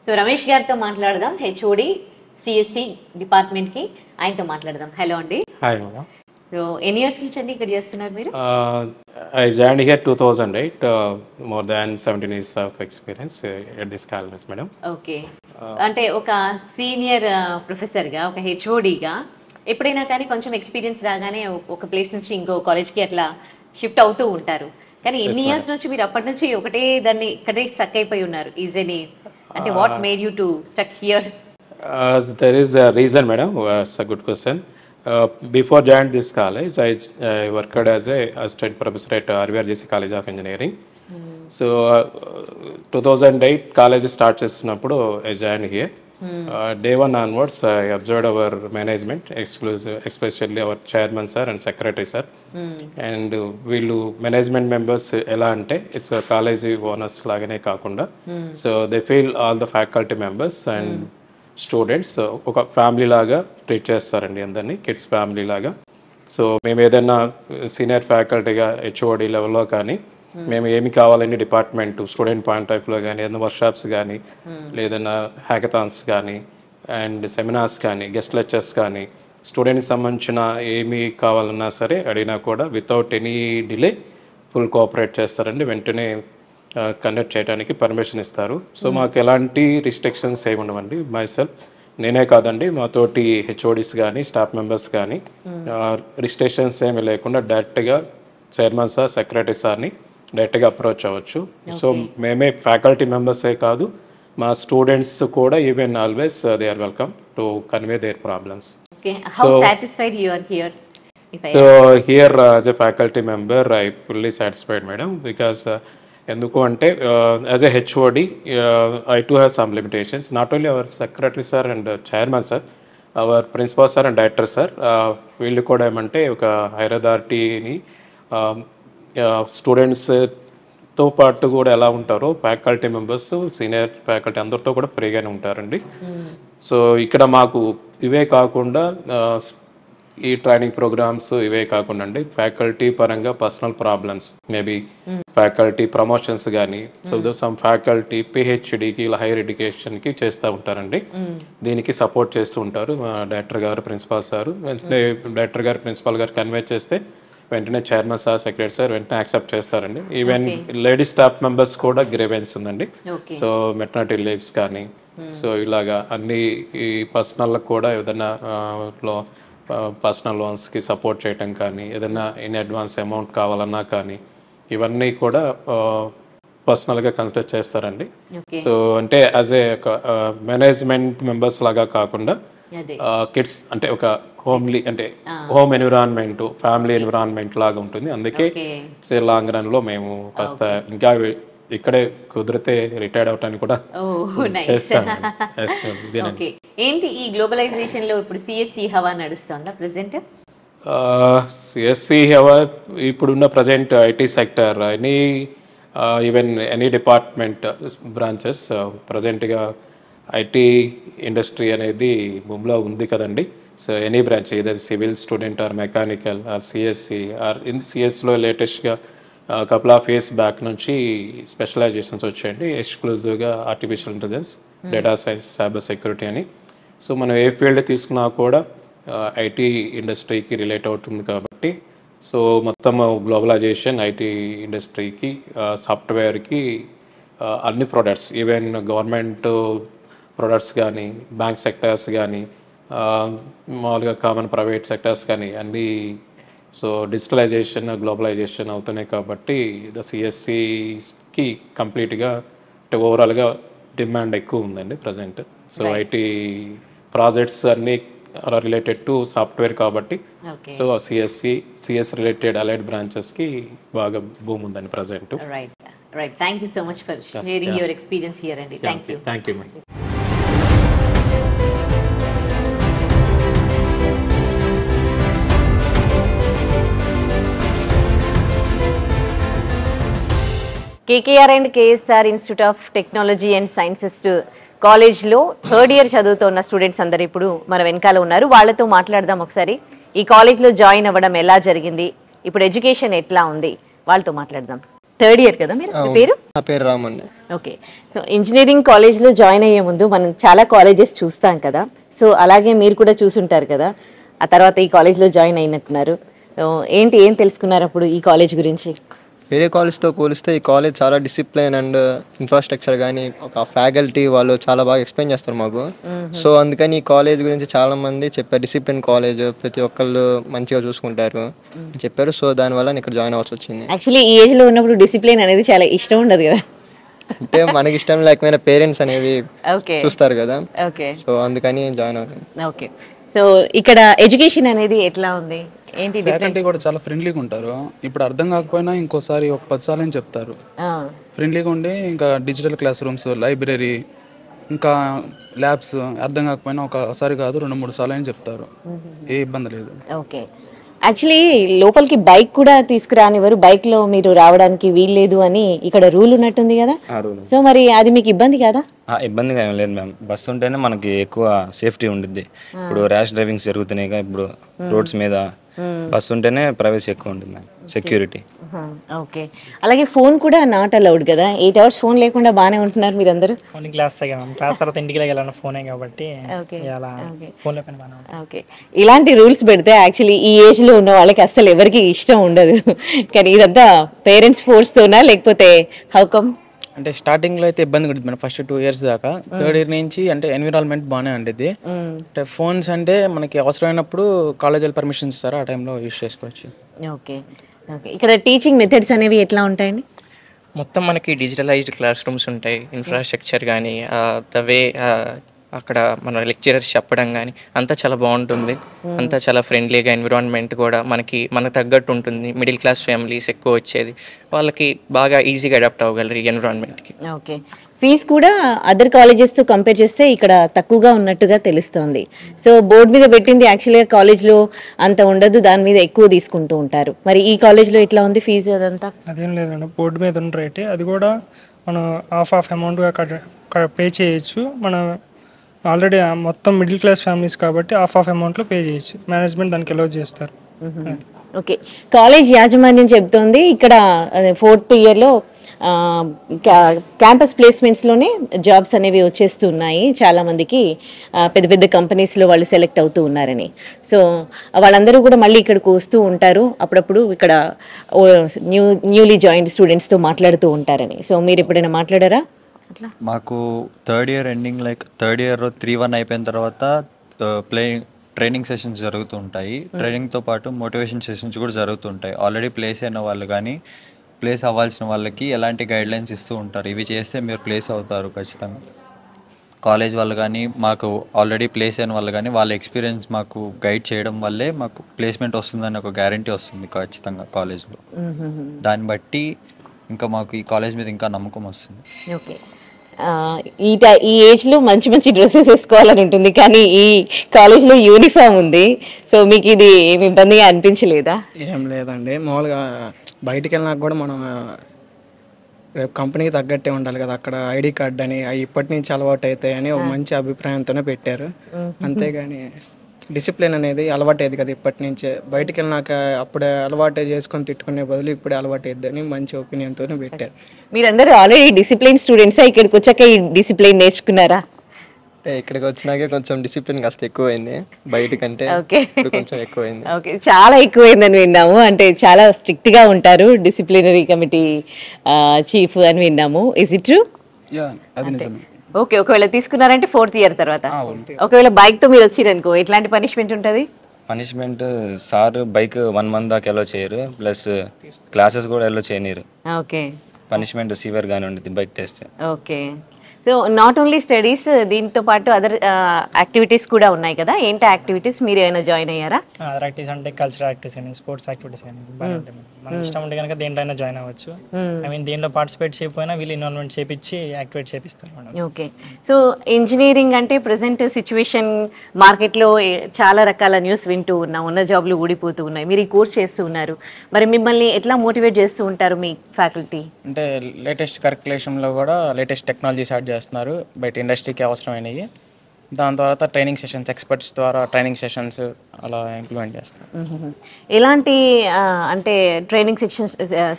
సో రమేష్ గారితో మాట్లాడదాం, HOD CSC డిపార్ట్మెంట్కి, ఆయనతో మాట్లాడదాం. హలో అండి. Hi madam. సో ఎన్ని ఇయర్స్ నుంచి అండి ఇక్కడ చేస్తున్నారు మీరు? I joined here 2008, more than 17 years of experience at this college madam. Okay, అంటే ఒక సీనియర్ ప్రొఫెసర్గా, ఒక HODగా ఎప్పుడైనా కానీ కొంచెం ఎక్స్పీరియన్స్ రాగానే ఒక ప్లేస్ నుంచి ఇంకో కాలేజ్కి అట్లా షిఫ్ట్ అవుతూ ఉంటారు, కానీ ఎన్ని ఇయర్స్ నుంచి మీరు అప్పటి నుంచి ఒకటే దాన్ని ఇక్కడే స్టక్ అయిపోయి ఉన్నారు? ఈజ్ ఎనీ అంటే what made you to stuck here? There is a reason madam. It's a good question. Before joining this college, I worked as a assistant professor at RVRGC College of Engineering. So 2008 college start చేసినప్పుడు I joined here. Day 1 onwards, I observed our management, especially our chairman sir and secretary sir. And వీళ్ళు management members ఎలా అంటే it's college owners లాగానే కాకుండా, so they feel all the faculty members and students ఒక family లాగా treat చేస్తారండి అందరినీ, kids family లాగా. సో మేము ఏదైనా సీనియర్ ఫ్యాకల్టీగా HOD లెవెల్లో కానీ మేము ఏమి కావాలని డిపార్ట్మెంట్ స్టూడెంట్ పాయింట్ ఆఫ్ లో కానీ ఏదైనా వర్క్షాప్స్ కానీ లేదన్నా హ్యాకథాన్స్ కానీ అండ్ సెమినార్స్ కానీ గెస్ట్ లెక్చర్స్ కానీ స్టూడెంట్కి సంబంధించిన ఏమి కావాలన్నా సరే అడిగినా కూడా without any delay full cooperate చేస్తారండి, వెంటనే కండక్ట్ చేయడానికి పర్మిషన్ ఇస్తారు. సో మాకు ఎలాంటి రిస్ట్రిక్షన్స్ ఏమి ఉండవండి. మైసెల్ఫ్ నేనే కాదండి, మాతోటి HODs కానీ స్టాఫ్ మెంబర్స్ కానీ రిస్ట్రిక్షన్స్ ఏమి లేకుండా డైరెక్ట్గా చైర్మన్ సార్ సెక్రటరీ సార్ని డైరెక్ట్గా అప్రోచ్ అవ్వచ్చు. సో మేమే ఫ్యాకల్టీ మెంబర్సే కాదు, మా స్టూడెంట్స్ కూడా even always they are welcome to convey their problems. How satisfied you are here? So here as a faculty member I fully satisfied madam, because ఎందుకు అంటే as a HOD I to have some limitations, not only our secretary sir and chairman sir, our principal sir and director sir, వీళ్ళు కూడా ఏమంటే ఒక hire అథారిటీని స్టూడెంట్స్తో పాటు కూడా ఎలా ఉంటారో ఫ్యాకల్టీ మెంబర్స్, సీనియర్ ఫ్యాకల్టీ అందరితో కూడా ఫ్రీగానే ఉంటారండి. సో ఇక్కడ మాకు ఇవే కాకుండా ఈ ట్రైనింగ్ ప్రోగ్రామ్స్ ఇవే కాకుండా అండి ఫ్యాకల్టీ పరంగా personal problems, maybe faculty promotions కానీ, సో సమ్ ఫ్యాకల్టీ పిహెచ్డికి ఇలా హైయర్ ఎడ్యుకేషన్కి చేస్తూ ఉంటారండి. దీనికి సపోర్ట్ చేస్తూ ఉంటారు మా డైరెక్టర్ గారు, ప్రిన్సిపాల్ సార్. వెంటనే డైరెక్టర్ గారు, ప్రిన్సిపాల్ గారు కన్వే చేస్తే వెంటనే చైర్మన్ సార్, సెక్రటరీ సార్ వెంటనే యాక్సెప్ట్ చేస్తారండి. ఈవెన్ లేడీ స్టాఫ్ మెంబర్స్ కూడా గ్రీవెన్స్ ఉందండి. సో మెటర్నిటీ లీవ్స్ కానీ, సో ఇలాగా అన్ని ఈ పర్సనల్ కూడా ఏదైనా పర్సనల్ లోన్స్కి సపోర్ట్ చేయటం కానీ, ఏదైనా ఇన్ అడ్వాన్స్ అమౌంట్ కావాలన్నా కానీ ఇవన్నీ కూడా పర్సనల్గా కన్సిడర్ చేస్తారండి. సో అంటే యాజ్ ఏ మేనేజ్మెంట్ మెంబర్స్ లాగా కాకుండా కిడ్స్ అంటే ఒక హోమ్లీ అంటే హోమ్ ఎన్విరాన్మెంట్, ఫ్యామిలీ ఎన్విరాన్మెంట్ లాగా ఉంటుంది. అందుకే లాంగ్ రన్లో మేము కాస్త ఇంకా ఇక్కడే కుదిరితే రిటైర్డ్ అవటానికి కూడా చేస్తాను. ఏంటి ఈ గ్లోబలైజేషన్ లో ఇప్పుడు సిఎస్సి హవా నడుస్తుందా ప్రెసెంట్? సిఎస్సి హవా ఇప్పుడున్న present IT sector even any department branches ప్రజెంట్గా ఐటీ ఇండస్ట్రీ అనేది భూమిలో ఉంది కదండి. సో ఎనీ బ్రాంచ్ ఏదైతే civil student or mechanical or CSE or సిఎస్లో లేటెస్ట్గా కపుల్ ఆఫ్ ఇయర్స్ బ్యాక్ నుంచి స్పెషలైజేషన్స్ వచ్చాయండి, ఎక్స్క్లూజివ్గా artificial intelligence, data science, cyber security అని. సో మనం ఏ ఫీల్డ్ తీసుకున్నా కూడా ఐటీ ఇండస్ట్రీకి రిలేట్ అవుతుంది కాబట్టి, సో మొత్తం గ్లోబలైజేషన్ ఐటీ ఇండస్ట్రీకి, సాఫ్ట్వేర్కి అన్ని ప్రొడక్ట్స్, ఈవెన్ గవర్నమెంట్ ప్రొడక్ట్స్ కానీ, బ్యాంక్ సెక్టర్స్ కానీ, మామూలుగా కామన్ ప్రైవేట్ సెక్టర్స్ కానీ అన్నీ సో డిజిటలైజేషన్, గ్లోబలైజేషన్ అవుతున్నాయి కాబట్టి సిఎస్సికి కంప్లీట్గా అంటే ఓవరాల్గా డిమాండ్ ఎక్కువ ఉందండి ప్రజెంట్. సో ఐటీ ప్రాజెక్ట్స్ అన్నీ రిలేటెడ్ టు సాఫ్ట్వేర్ కాబట్టి, సో సిఎస్ రిలేటెడ్ అలైడ్ బ్రాంచెస్కి బాగా భూమి ఉందండి present. Right, thank you so much for sharing your experience here అండి. Thank you. KKR and KSR institute of technology and sciences కాలేజ్లో third year చదువుతున్న students అందరు ఇప్పుడు మన వెనకాల ఉన్నారు. వాళ్ళతో మాట్లాడదాం ఒకసారి. ఈ కాలేజ్లో జాయిన్ అవ్వడం ఎలా జరిగింది, ఇప్పుడు ఎడ్యుకేషన్ ఎట్లా ఉంది, వాళ్ళతో మాట్లాడదాం. థర్డ్ ఇయర్ కదా మీరు? పేరు? నా పేరు రామన్. ఓకే. సో ఇంజనీరింగ్ కాలేజ్లో జాయిన్ అయ్యే ముందు మనం చాలా కాలేజెస్ చూస్తాం కదా, సో అలాగే మీరు కూడా చూసుంటారు కదా. ఆ తర్వాత ఈ కాలేజ్లో జాయిన్ అయినట్టున్నారు. ఏం తెలుసుకున్నారు అప్పుడు ఈ కాలేజ్ గురించి? వేరే కాలేజ్తో పోలిస్తే ఈ కాలేజ్ చాలా డిసిప్లిన్ అండ్ ఇన్ఫ్రాస్ట్రక్చర్ కానీ ఒక ఫ్యాకల్టీ వాళ్ళు చాలా బాగా ఎక్స్ప్లెయిన్ చేస్తారు మాకు. సో అందుకని ఈ కాలేజ్ గురించి చాలా మంది చెప్పారు, డిసిప్లిన్ కాలేజ్, ప్రతి ఒక్కళ్ళు మంచిగా చూసుకుంటారు చెప్పారు. సో దానివల్ల నేను ఇక్కడ జాయిన్ అవ్వాల్సి వచ్చింది. యాక్చువల్లీ ఈ ఏజ్లో ఉన్నప్పుడు డిసిప్లిన్ అనేది చాలా ఇష్టం ఉండదు కదా, అంటే మనకి ఇష్టం లేకపోయినా పేరెంట్స్ అనేవి చూస్తారు కదా, సో అందుకని జాయిన్ అవ్వాలి. ఓకే. సో ఇక్కడ ఎడ్యుకేషన్ అనేది ఎట్లా ఉంది, ఏంటి? ఫ్యాకల్టీ కూడా చాలా ఫ్రెండ్లీగా ఉంటారు. ఇప్పుడు అర్థం కాకపోయినా ఇంకోసారి ఒక 10 సార్లు చెప్తారు. ఫ్రెండ్లీగా ఉండి ఇంకా డిజిటల్ క్లాస్ రూమ్స్, లైబ్రరీ, ఇంకా ల్యాబ్స్ అర్థం కాకపోయినా ఒకసారి కాదు 2-3 సార్లు అని చెప్తారు. ఏ ఇబ్బంది లేదు. ఓకే. యాక్చువల్లీ లోపలికి బైక్ కూడా తీసుకురానివ్వరు, బైక్లో మీరు రావడానికి వీల్లేదు అని ఇక్కడ రూల్ ఉన్నట్టుంది కదా. సో మరి అది మీకు ఇబ్బంది కదా? ఇబ్బందిగా ఏం లేదు మ్యామ్. బస్సు ఉంటేనే మనకి ఎక్కువ సేఫ్టీ ఉంటుంది. ఇప్పుడు ర్యాష్ డ్రైవింగ్స్ జరుగుతున్నాయి ఇప్పుడు రోడ్స్ మీద, బస్సు ఉంటేనే ప్రైవసీ ఎక్కువ ఉంటుంది మ్యామ్, సెక్యూరిటీ. ఓకే. అలాగే ఫోన్ కూడా నాట్ అలౌడ్ కదా, 8 hours ఫోన్ లేకుండా బాగానే ఉంటున్నారు మీరు అందరూ? క్లాస్ తర్వాత ఇంటికి వెళ్ళాలన్న ఫోనే కాబట్టి ఓకే. ఇలాంటి రూల్స్ పెడితే యాక్చువల్లీ ఈ ఏజ్ లో ఉన్న వాళ్ళకి అసలు ఎవరికి ఇష్టం ఉండదు. కానీ ఇదంతా పేరెంట్స్ ఫోర్స్ తోనా లేకపోతే హౌ కమ్? అంటే స్టార్టింగ్ లో అయితే ఇబ్బంది ఉంటుంది మేడం, ఫస్ట్ 2 years దాకా. థర్డ్ ఇయర్ నుంచి అంటే ఎన్విరాన్మెంట్ బాగానే ఉండేది. అంటే ఫోన్స్ అంటే మనకి అవసరమైనప్పుడు కాలేజీలో పర్మిషన్ ఇస్తారా, ఆ టైంలో యూజ్ చేసుకోవచ్చు. ఓకే. ఓకే. ఇక్కడ టీచింగ్ మెథడ్స్ అనేవి ఎట్లా ఉంటాయండి? మొత్తం మనకి డిజిటలైజ్డ్ క్లాస్ రూమ్స్ ఉంటాయి. ఇన్ఫ్రాస్ట్రక్చర్ కానీ ద వే అక్కడ మన లెక్చరర్స్ చెప్పడం కానీ అంతా చాలా బాగుంటుంది. అంతా చాలా ఫ్రెండ్లీగా, ఎన్విరాన్మెంట్ కూడా మనకు తగ్గట్టు ఉంటుంది. మిడిల్ క్లాస్ ఫ్యామిలీస్ ఎక్కువ వచ్చేది, వాళ్ళకి బాగా ఈజీగా అడాప్ట్ అవ్వగలరు ఈ ఎన్విరాన్మెంట్కి. ఓకే, ఫీజు కూడా అదర్ కాలేజెస్తో కంపేర్ చేస్తే ఇక్కడ తక్కువగా ఉన్నట్టుగా తెలుస్తోంది. సో బోర్డు మీద పెట్టింది యాక్చువల్గా కాలేజ్లో అంత ఉండదు, దాని మీద ఎక్కువ తీసుకుంటూ ఉంటారు. మరి ఈ కాలేజ్లో ఎట్లా ఉంది ఫీజు అదంతా? అదేం లేదండి, బోర్డు మీద ఉన్న రేటే, అది కూడా మనం హాఫ్ అమౌంట్గా పే చేయొచ్చు. మనం ఆల్రెడీ మొత్తం మిడిల్ క్లాస్ ఫ్యామిలీస్ కాబట్టి హాఫ్ అమౌంట్లో పే చేయొచ్చు. మేనేజ్మెంట్ దానికి అలౌ చేస్తారు. ఓకే, కాలేజ్ యాజమాన్యం చెప్తోంది ఇక్కడ 4th ఇయర్లో క్యాంపస్ ప్లేస్మెంట్స్లోనే జాబ్స్ అనేవి వచ్చేస్తున్నాయి చాలామందికి, పెద్ద పెద్ద కంపెనీస్లో వాళ్ళు సెలెక్ట్ అవుతూ ఉన్నారని. సో వాళ్ళందరూ కూడా మళ్ళీ ఇక్కడికి వస్తూ ఉంటారు, అప్పుడప్పుడు ఇక్కడ న్యూలీ జాయిన్డ్ స్టూడెంట్స్తో మాట్లాడుతూ ఉంటారని. సో మీరు ఎప్పుడైనా మాట్లాడారా? మాకు third year ending third year 3-1 అయిపోయిన తర్వాత ట్రైనింగ్ సెషన్స్ జరుగుతూ ఉంటాయి. ట్రైనింగ్తో పాటు మోటివేషన్ సెషన్స్ కూడా జరుగుతుంటాయి. ఆల్రెడీ ప్లేస్ అయిన వాళ్ళు కానీ ప్లేస్ అవ్వాల్సిన వాళ్ళకి ఎలాంటి గైడ్లైన్స్ ఇస్తూ ఉంటారు, ఇవి చేస్తే మీరు ప్లేస్ అవుతారు ఖచ్చితంగా. కాలేజ్ వాళ్ళు కానీ మాకు ఆల్రెడీ ప్లేస్ అయిన వాళ్ళు కానీ వాళ్ళ ఎక్స్పీరియన్స్ మాకు గైడ్ చేయడం వల్లే మాకు ప్లేస్మెంట్ వస్తుందని ఒక గ్యారంటీ వస్తుంది ఖచ్చితంగా కాలేజ్లో. దాన్ని బట్టి ఇంకా మాకు ఈ కాలేజ్ మీద ఇంకా నమ్మకం వస్తుంది. ఓకే, ఈ ఏజ్లో మంచి మంచి డ్రెస్సెస్ వేసుకోవాలని ఉంటుంది, కానీ ఈ కాలేజ్లో యూనిఫామ్ ఉంది. సో మీకు ఇది ఏమి ఇబ్బందిగా అనిపించలేదా? ఏం లేదండి, మామూలుగా బయటికి వెళ్ళినాక కూడా మనం రేపు కంపెనీకి తగ్గట్టే ఉండాలి కదా, అక్కడ ఐడి కార్డ్ అని అవి ఇప్పటి నుంచి అలవాటు అవుతాయని ఒక మంచి అభిప్రాయంతోనే పెట్టారు. అంతేగాని డిసిప్లిన్ అనేది అలవాటు అయ్యేది కదా ఇప్పటి నుంచే, బయటికి వెళ్ళినాక అప్పుడే అలవాటు చేసుకొని తిట్టుకునే బదులు ఇప్పుడే అలవాటు అయ్యిద్దని మంచి ఒపీనియన్తోనే పెట్టారు. మీరందరూ ఆల్రెడీ డిసిప్లిన్ స్టూడెంట్సా, ఇక్కడికి వచ్చాక ఈ డిసిప్లిన్ నేర్చుకున్నారా? ఇక్కడికి వచ్చినాకే కొంచెం డిసిప్లిన్ కాస్త ఎక్కువైంది, బయటకంటే కొంచెం ఎక్కువైంది. ఓకే, చాలా ఎక్కువైందని విన్నాము, అంటే చాలా స్ట్రిక్ట్గా ఉంటారు డిసిప్లినరీ కమిటీ చీఫ్ అని విన్నాము. Is it true? ఓకే, ఒకవేళ తీసుకున్నారంటే 4th ఇయర్ తర్వాత, ఒకవేళ బైక్తో మీరు వచ్చిరనుకో ఎట్లాంటి పనిష్మెంట్ ఉంటుంది? పనిష్మెంట్ సార్ బైక్ 1 month దాకా ఎలో చేయరు, ప్లస్ క్లాసెస్ కూడా ఎలో చేయనీరు. ఓకే, పనిష్మెంట్ సివియర్గానే ఉంటుంది బైక్ తెస్తే. Okay, so not only studies, దీంతో పాటు అదర్ యాక్టివిటీస్ కూడా ఉన్నాయి కదా, ఏంటి యాక్టివిటీస్? మీరు ఏమైనా జాయిన్ అయ్యారా? అదర్ యాక్టివిటీస్ అంటే కల్చరల్ యాక్టివిటీస్ అని, స్పోర్ట్స్ యాక్టివిటీస్ అని మన ఇష్టం ఉంటే కనుక దేంట్లో అయినా జాయిన్ అవ్వచ్చు. ఐ మీన్ దేంట్లో పార్టిసిపేట్ చేయకపోయినా వీళ్ళు ఇన్వాల్వ్మెంట్ చేపించి యాక్టివేట్ చేపిస్తారు మేడం. ఓకే, సో ఇంజనీరింగ్ అంటే ప్రజెంట్ సిచ్యువేషన్ మార్కెట్లో చాలా రకాల న్యూస్ వింటూ ఉన్నాం, ఉన్న జాబ్లు ఊడిపోతూ ఉన్నాయి. మీరు ఈ కోర్స్ చేస్తూ ఉన్నారు, మరి మిమ్మల్ని ఎట్లా మోటివేట్ చేస్తూ ఉంటారు మీ ఫ్యాకల్టీ? అంటే లేటెస్ట్ కరిక్యులేషన్లో కూడా లేటెస్ట్ టెక్నాలజీ స్టార్ట్ చేస్తున్నారు, బయట ఇండస్ట్రీకి అవసరమైనవి. దాని తర్వాత ట్రైనింగ్ సెషన్స్, ఎక్స్పర్ట్స్ ద్వారా ట్రైనింగ్ సెషన్స్ అలా ఇంప్లిమెంట్ చేస్తున్నారు. ఎలాంటి అంటే ట్రైనింగ్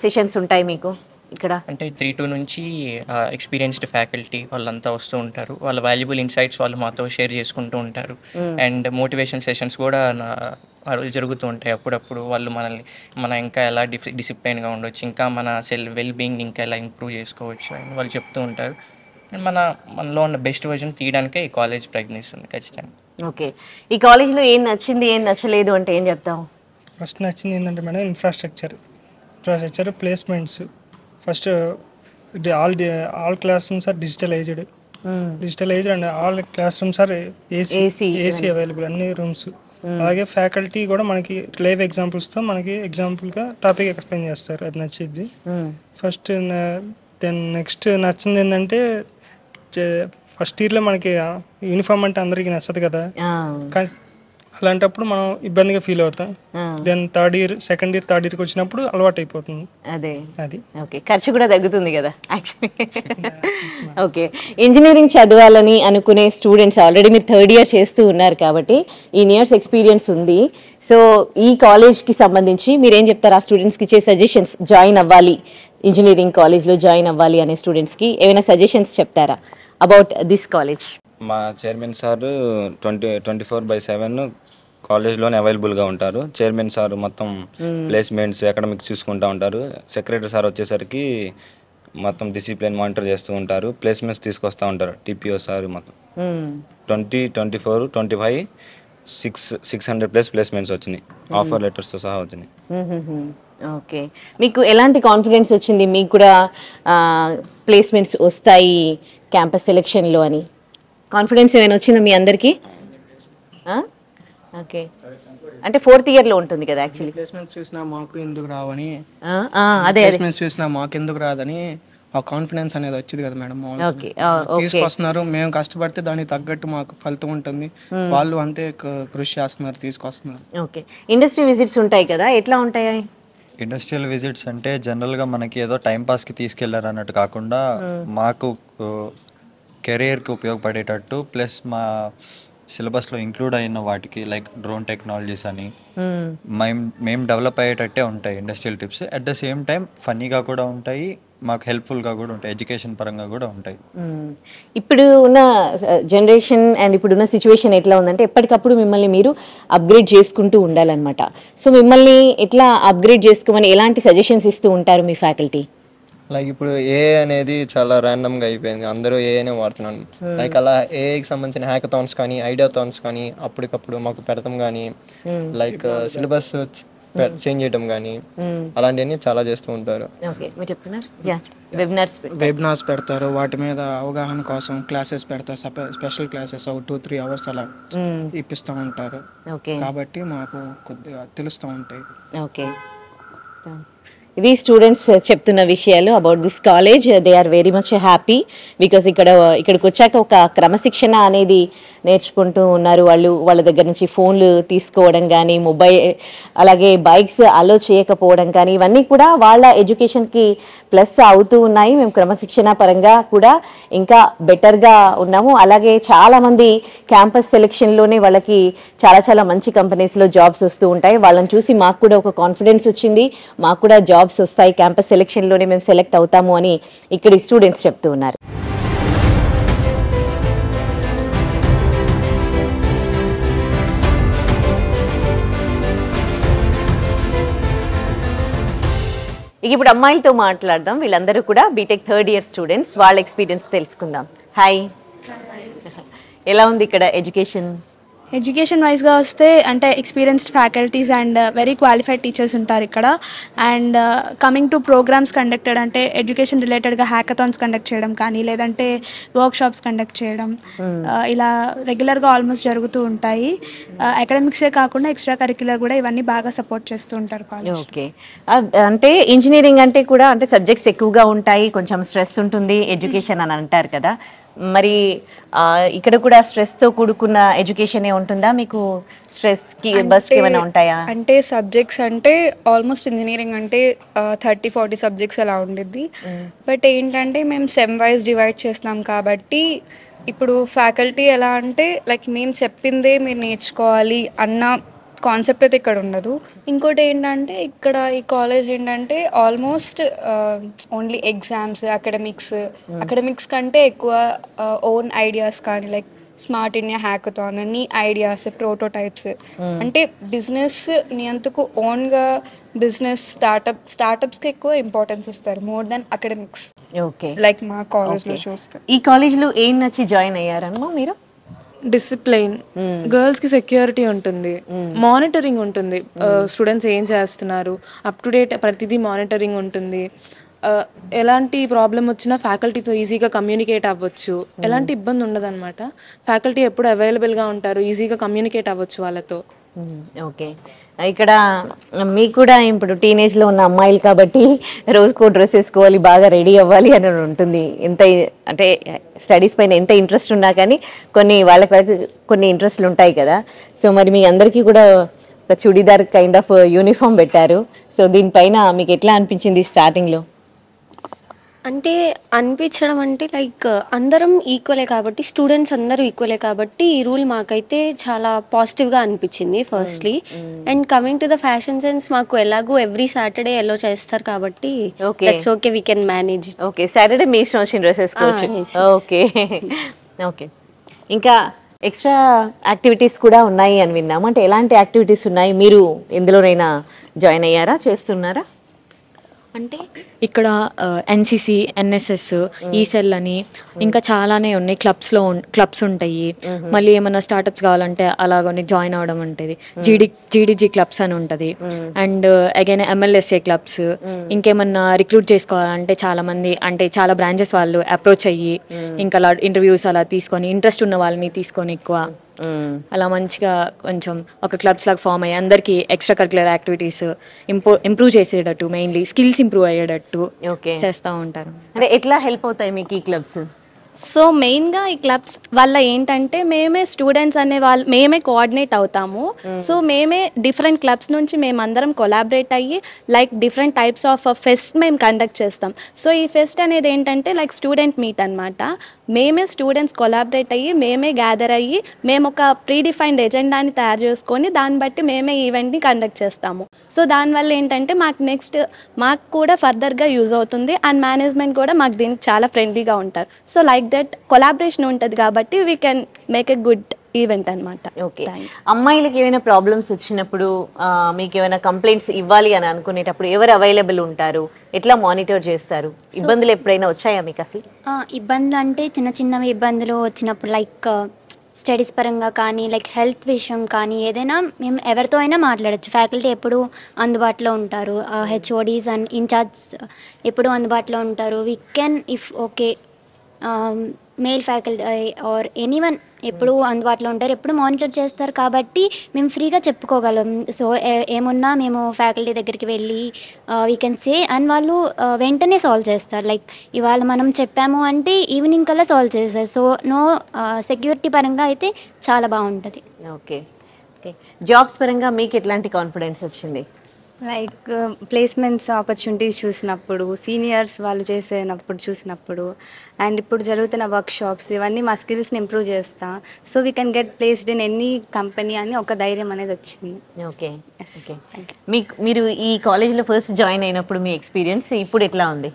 సెషన్స్ ఉంటాయి మీకు ఇక్కడ? అంటే 3-2 నుంచి ఎక్స్పీరియన్స్డ్ ఫ్యాకల్టీ వాళ్ళంతా వస్తూ ఉంటారు, వాళ్ళ వాల్యుబుల్ ఇన్సైట్స్ వాళ్ళు మాతో షేర్ చేసుకుంటూ ఉంటారు. అండ్ మోటివేషన్ సెషన్స్ కూడా జరుగుతూ ఉంటాయి అప్పుడప్పుడు. వాళ్ళు మన ఇంకా ఎలా డిసిప్లైన్గా ఉండొచ్చు, ఇంకా మన వెల్ బీయింగ్ ఇంకా ఎలా ఇంప్రూవ్ చేసుకోవచ్చు అని వాళ్ళు చెప్తూ ఉంటారు. మనలో ఉన్న బెస్ట్ వర్జన్ తీయడానికే ఈ కాలేజ్ ప్రయత్నిస్తుంది ఖచ్చితంగా. ఓకే, ఈ కాలేజ్లో ఏం నచ్చింది ఏం నచ్చలేదు అంటే ఏం చెప్తాం? ఫస్ట్ నచ్చింది ఏంటంటే madam infrastructure, placements. First all class rooms are digitalized and all class rooms are AC available అన్ని రూమ్స్. అలాగే ఫ్యాకల్టీ కూడా మనకి లైవ్ ఎగ్జాంపుల్స్తో మనకి ఎగ్జాంపుల్గా టాపిక్ ఎక్స్ప్లెయిన్ చేస్తారు, అది నచ్చింది ఫస్ట్. దెన్ నెక్స్ట్ నచ్చింది ఏంటంటే ఫస్ట్ ఇయర్లో మనకి యూనిఫామ్ అంటే అందరికీ నచ్చదు కదా, కానీ అలాంటప్పుడు మనం ఇబ్బందిగా ఫీల్ అవుతాం. దెన్ సెకండ్ ఇయర్ థర్డ్ ఇయర్కి వచ్చినప్పుడు అలవాటు అయిపోతుంది. అది ఓకే, ఖర్చు కూడా తగ్గుతుంది కదా యాక్చువల్లీ. ఓకే, ఇంజనీరింగ్ చదవాలని అనుకునే స్టూడెంట్స్ ఆల్రెడీ మీరు 3rd ఇయర్ చేస్తూ ఉన్నారు కాబట్టి ఈ ఇయర్స్ ఎక్స్పీరియన్స్ ఉంది. సో ఈ కాలేజ్కి సంబంధించి మీరేం చెప్తారు ఆ స్టూడెంట్స్కి ఇచ్చే సజెషన్స్? జాయిన్ అవ్వాలి ఇంజనీరింగ్ కాలేజ్లో జాయిన్ అవ్వాలి అనే స్టూడెంట్స్కి ఏమైనా సజెషన్స్ చెప్తారా అబౌట్ దిస్ కాలేజ్? మా చైర్మన్ సార్ 24/7 కాలేజ్లోనే అవైలబుల్గా ఉంటారు. చైర్మన్ సార్ మొత్తం ప్లేస్మెంట్స్ అకాడమిక్స్ చూసుకుంటూ ఉంటారు. సెక్రటరీ సార్ వచ్చేసరికి మొత్తం డిసిప్లిన్ మానిటర్ చేస్తూ ఉంటారు, ప్లేస్మెంట్స్ తీసుకొస్తూ ఉంటారు. టీపీఓ సార్ మొత్తం 2024, 25 600+ ప్లేస్మెంట్స్ వచ్చినాయి, ఆఫర్ లెటర్స్తో సహా వచ్చినాయి. ఓకే, మీకు ఎలాంటి కాన్ఫిడెన్స్ వచ్చింది మీకు కూడా ప్లేస్మెంట్స్ వస్తాయి క్యాంపస్ సెలెక్షన్లో అని? కాన్ఫిడెన్స్ ఏమైనా వచ్చిందా మీ అందరికీ? ఓకే, అంటే 4th ఇయర్లో ఉంటుంది కదా యాక్చువల్లీ. ప్లేస్మెంట్స్ చూసినా మాకు ఎందుకు రావని, అదే ప్లేస్మెంట్స్ చూసినా మాకు ఎందుకు రాదని ఆ కాన్ఫిడెన్స్ అనేది వచ్చింది కదా మేడం. తీసుకొస్తున్నారు, మేము కష్టపడితే దానికి తగ్గట్టు మాకు ఫలితం ఉంటుంది, వాళ్ళు అంతే కృషి చేస్తున్నారు, తీసుకొస్తున్నారు. ఓకే, ఇండస్ట్రీ విజిట్స్ ఉంటాయి కదా, ఎట్లా ఉంటాయి? ఇండస్ట్రియల్ విజిట్స్ అంటే జనరల్గా మనకి ఏదో టైంపాస్కి తీసుకెళ్లారు అన్నట్టు కాకుండా మాకు కెరీర్కి ఉపయోగపడేటట్టు ప్లస్ మా సిలబస్లో ఇంక్లూడ్ అయిన వాటికి లైక్ డ్రోన్ టెక్నాలజీస్ అని మేము డెవలప్ అయ్యేటట్టే ఉంటాయి industrial tips. At the same time ఫన్నీగా కూడా ఉంటాయి, మాకు హెల్ప్ఫుల్గా కూడా ఉంటాయి, ఎడ్యుకేషన్ పరంగా కూడా ఉంటాయి. ఇప్పుడు ఉన్న జనరేషన్ అండ్ ఇప్పుడున్న సిచ్యువేషన్ ఎట్లా ఉందంటే ఎప్పటికప్పుడు మిమ్మల్ని మీరు అప్గ్రేడ్ చేసుకుంటూ ఉండాలన్నమాట. సో మిమ్మల్ని ఎట్లా అప్గ్రేడ్ చేసుకోమని ఎలాంటి సజెషన్స్ ఇస్తూ ఉంటారు మీ ఫ్యాకల్టీ? లైక్ ఇప్పుడు ఏఐ అనేది చాలా ర్యాండమ్గా అయిపోయింది, అందరూ ఏఐనే వాడుతున్నాను. లైక్ అలా ఏఐకి సంబంధించిన హ్యాకథాన్స్ కానీ ఐడియాథాన్స్ కానీ అప్పటికప్పుడు మాకు పెడతాం కానీ, లైక్ సిలబస్ చేంజ్ చేయడం కానీ అలాంటివన్నీ చాలా చేస్తూ ఉంటారు. వెబినార్స్ పెడతారు, వాటి మీద అవగాహన కోసం క్లాసెస్ పెడతారు, స్పెషల్ క్లాసెస్ 2-3 అవర్స్ అలా ఇప్పిస్తూ ఉంటారు. కాబట్టి మాకు కొద్దిగా తెలుస్తూ ఉంటాయి. ఓకే, ఇది స్టూడెంట్స్ చెప్తున్న విషయాలు about this college. They are very much happy because ఇక్కడికి వచ్చాక ఒక క్రమశిక్షణ అనేది నేర్చుకుంటూ ఉన్నారు వాళ్ళు. వాళ్ళ దగ్గర నుంచి ఫోన్లు తీసుకోవడం కానీ, మొబైల్ అలాగే బైక్స్ అలో చేయకపోవడం కానీ, ఇవన్నీ కూడా వాళ్ళ ఎడ్యుకేషన్కి ప్లస్ అవుతూ ఉన్నాయి. మేము క్రమశిక్షణ పరంగా కూడా ఇంకా బెటర్గా ఉన్నాము. అలాగే చాలామంది క్యాంపస్ సెలెక్షన్లోనే వాళ్ళకి చాలా చాలా మంచి కంపెనీస్లో జాబ్స్ వస్తూ ఉంటాయి. వాళ్ళని చూసి మాకు కూడా ఒక కాన్ఫిడెన్స్ వచ్చింది, మాకు కూడా జాబ్స్ వస్తాయి, క్యాంపస్ సెలెక్షన్లోనే మేము సెలెక్ట్ అవుతాము అని ఇక్కడ స్టూడెంట్స్ చెప్తూ ఉన్నారు. ఇప్పుడు అమ్మాయిలతో మాట్లాడదాం. వీళ్ళందరూ కూడా బీటెక్ 3rd ఇయర్ స్టూడెంట్స్, వాళ్ళ ఎక్స్పీరియన్స్ తెలుసుకుందాం. హాయ్, ఎలా ఉంది ఇక్కడ ఎడ్యుకేషన్? ఎడ్యుకేషన్ వైజ్గా వస్తే అంటే experienced faculties and very qualified teachers ఉంటారు ఇక్కడ. And coming to programs conducted అంటే ఎడ్యుకేషన్ రిలేటెడ్గా హ్యాకథాన్స్ కండక్ట్ చేయడం కానీ, లేదంటే వర్క్షాప్స్ కండక్ట్ చేయడం, ఇలా రెగ్యులర్గా ఆల్మోస్ట్ జరుగుతూ ఉంటాయి. అకాడమిక్సే కాకుండా ఎక్స్ట్రా కరిక్యులర్ కూడా ఇవన్నీ బాగా సపోర్ట్ చేస్తూ ఉంటారు కాలేజ్. ఓకే, అంటే ఇంజనీరింగ్ అంటే కూడా అంటే సబ్జెక్ట్స్ ఎక్కువగా ఉంటాయి, కొంచెం స్ట్రెస్ ఉంటుంది ఎడ్యుకేషన్ అని అంటారు కదా, మరి ఇక్కడ కూడా స్ట్రెస్తో కూడుకున్న ఎడ్యుకేషనే ఉంటుందా? మీకు స్ట్రెస్కి బస్కి ఏమైనా ఉంటాయా? అంటే సబ్జెక్ట్స్ అంటే ఆల్మోస్ట్ ఇంజనీరింగ్ అంటే 30-40 సబ్జెక్ట్స్ అలా ఉండిద్ది. బట్ ఏంటంటే మేము సెమ్ వైజ్ డివైడ్ చేస్తున్నాం కాబట్టి ఇప్పుడు ఫ్యాకల్టీ ఎలా అంటే లైక్ మేము చెప్పిందే మీరు నేర్చుకోవాలి అన్న కాన్సెప్ట్ అయితే ఇక్కడ ఉండదు. ఇంకోటి ఏంటంటే ఇక్కడ ఈ కాలేజ్ ఏంటంటే ఆల్మోస్ట్ ఓన్లీ ఎగ్జామ్స్, అకాడమిక్స్ కంటే ఎక్కువ ఓన్ ఐడియాస్ కానీ లైక్ స్మార్ట్ ఇండియా హ్యాకథాన్ అని ఐడియాస్, ప్రోటోటైప్స్, అంటే బిజినెస్ నీ అంతకు ఓన్గా బిజినెస్ స్టార్టప్స్కి ఎక్కువ ఇంపార్టెన్స్ ఇస్తారు more than academics. Okay, like మా కాలేజ్లో చూస్తే. ఈ కాలేజ్లో ఏం నచ్చి జాయిన్ అయ్యారమ్మా మీరు? డిసిప్లైన్, గర్ల్స్ కి సెక్యూరిటీ ఉంటుంది, మానిటరింగ్ ఉంటుంది, స్టూడెంట్స్ ఏం చేస్తున్నారు అప్ టు డేట్ ప్రతిదీ మానిటరింగ్ ఉంటుంది. ఎలాంటి ప్రాబ్లం వచ్చినా ఫ్యాకల్టీతో ఈజీగా కమ్యూనికేట్ అవ్వచ్చు, ఎలాంటి ఇబ్బంది ఉండదు అనమాట. ఫ్యాకల్టీ ఎప్పుడు అవైలబుల్గా ఉంటారు, ఈజీగా కమ్యూనికేట్ అవ్వచ్చు వాళ్ళతో. ఓకే, ఇక్కడ మీకు కూడా ఇప్పుడు టీనేజ్లో ఉన్న అమ్మాయిలు కాబట్టి రోజుకో డ్రెస్ వేసుకోవాలి, బాగా రెడీ అవ్వాలి అని ఉంటుంది. ఎంత అంటే స్టడీస్ పైన ఎంత ఇంట్రెస్ట్ ఉన్నా కానీ వాళ్ళకి కొన్ని ఇంట్రెస్ట్లు ఉంటాయి కదా. సో మరి మీ అందరికీ కూడా ఒక చుడీదార్ కైండ్ ఆఫ్ యూనిఫామ్ పెట్టారు. సో దీనిపైన మీకు ఎట్లా అనిపించింది స్టార్టింగ్లో? అంటే అనిపించడం అంటే లైక్ అందరం ఈక్వలే కాబట్టి, స్టూడెంట్స్ అందరూ ఈక్వలే కాబట్టి ఈ రూల్ మాకైతే చాలా పాజిటివ్గా అనిపించింది firstly. And coming to the fashion sense, మాకు ఎలాగో ఎవ్రీ సాటర్డే ఎల్లో చేస్తారు కాబట్టి that's okay, we can manage. Okay, Saturday మీ ఇష్టం వచ్చిన డ్రెస్ వేసుకోవచ్చు. ఓకే ఓకే, ఇంకా ఎక్స్ట్రా యాక్టివిటీస్ కూడా ఉన్నాయి అని విన్నాము. అంటే ఎలాంటి యాక్టివిటీస్ ఉన్నాయి? మీరు ఎందులోనైనా జాయిన్ అయ్యారా, చేస్తున్నారా? అంటే ఇక్కడ ఎన్సిసి, ఎన్ఎస్ఎస్, ఈ సెల్ అని ఇంకా చాలానే ఉన్నాయి. క్లబ్స్ ఉంటాయి. మళ్ళీ ఏమన్నా స్టార్టప్స్ కావాలంటే అలాగని జాయిన్ అవ్వడం ఉంటుంది. జీడీజీ క్లబ్స్ అని ఉంటుంది. And again MLSA clubs. ఇంకేమన్నా రిక్రూట్ చేసుకోవాలంటే చాలామంది అంటే చాలా బ్రాంచెస్ వాళ్ళు అప్రోచ్ అయ్యి ఇంకా అలా ఇంటర్వ్యూస్ అలా తీసుకొని ఇంట్రెస్ట్ ఉన్న వాళ్ళని తీసుకొని ఎక్కువ అలా మంచిగా కొంచెం ఒక క్లబ్స్ లాగా ఫామ్ అయ్యి అందరికీ ఎక్స్ట్రా కరిక్యులర్ యాక్టివిటీస్ ఇంప్రూవ్ చేసేటట్టు, మెయిన్లీ స్కిల్స్ ఇంప్రూవ్ అయ్యేటట్టు చేస్తూ ఉంటారు. అంటే ఎట్లా హెల్ప్ అవుతాయి మీకు ఈ క్లబ్స్? సో మెయిన్గా ఈ క్లబ్స్ వల్ల ఏంటంటే మేమే స్టూడెంట్స్ అనే వాళ్ళు మేమే కోఆర్డినేట్ అవుతాము. సో మేమే డిఫరెంట్ క్లబ్స్ నుంచి మేమందరం కొలాబరేట్ అయ్యి like different types of pest మేము కండక్ట్ చేస్తాం. సో ఈ ఫెస్ట్ అనేది ఏంటంటే లైక్ స్టూడెంట్ మీట్ అనమాట. మేమే స్టూడెంట్స్ కొలాబరేట్ అయ్యి మేమే గ్యాదర్ అయ్యి మేము ఒక ప్రీడిఫైన్డ్ ఎజెండాని తయారు చేసుకొని దాన్ని బట్టి మేమే ఈవెంట్ని కండక్ట్ చేస్తాము. సో దానివల్ల ఏంటంటే మాకు కూడా ఫర్దర్గా యూజ్ అవుతుంది. అండ్ మేనేజ్మెంట్ కూడా మాకు దీనికి చాలా ఫ్రెండ్లీగా ఉంటారు. సో లైక్ దట్ కొలాబరేషన్ ఉంటుంది కాబట్టి we can make a good event అనమాట. ఓకే, అమ్మాయిలకి ఏమైనా ప్రాబ్లమ్స్ వచ్చినప్పుడు మీకు ఏమైనా కంప్లైంట్స్ ఇవ్వాలి అని అనుకునేటప్పుడు ఎవరు అవైలబుల్ ఉంటారు? ఎట్లా మానిటర్ చేస్తారు? ఇబ్బందులు ఎప్పుడైనా వచ్చాయా మీకు అసలు? ఇబ్బందులు అంటే చిన్న చిన్నవి ఇబ్బందులు వచ్చినప్పుడు లైక్ స్టడీస్ పరంగా కానీ లైక్ హెల్త్ విషయం కానీ ఏదైనా మేము ఎవరితో అయినా మాట్లాడచ్చు. ఫ్యాకల్టీ ఎప్పుడు అందుబాటులో ఉంటారు. హెచ్ఓడీస్ అండ్ ఇన్ఛార్జ్ ఎప్పుడు అందుబాటులో ఉంటారు. We can if okay male faculty are anyone ఎప్పుడు అందుబాటులో ఉంటారు, ఎప్పుడు మానిటర్ చేస్తారు కాబట్టి మేము ఫ్రీగా చెప్పుకోగలం. సో ఏమున్నా మేము ఫ్యాకల్టీ దగ్గరికి వెళ్ళి వీ కెన్ సే అండ్ వాళ్ళు వెంటనే సాల్వ్ చేస్తారు. లైక్ ఇవాళ మనం చెప్పాము అంటే ఈవినింగ్ కల్లా సాల్వ్ చేస్తారు. సో నో సెక్యూరిటీ పరంగా అయితే చాలా బాగుంటుంది. ఓకే ఓకే, జాబ్స్ పరంగా మీకు ఎట్లాంటి కాన్ఫిడెన్స్ వచ్చింది? లైక్ ప్లేస్మెంట్స్ ఆపర్చునిటీస్ చూసినప్పుడు, సీనియర్స్ వాళ్ళు చేసేటప్పుడు చూసినప్పుడు, అండ్ ఇప్పుడు జరుగుతున్న వర్క్షాప్స్ ఇవన్నీ మా స్కిల్స్ని ఇంప్రూవ్ చేస్తా. So we can get placed in any company అని ఒక ధైర్యం అనేది వచ్చింది. ఓకే ఓకే, మీరు ఈ కాలేజ్లో ఫస్ట్ జాయిన్ అయినప్పుడు మీ ఎక్స్పీరియన్స్ ఇప్పుడు ఎట్లా ఉంది?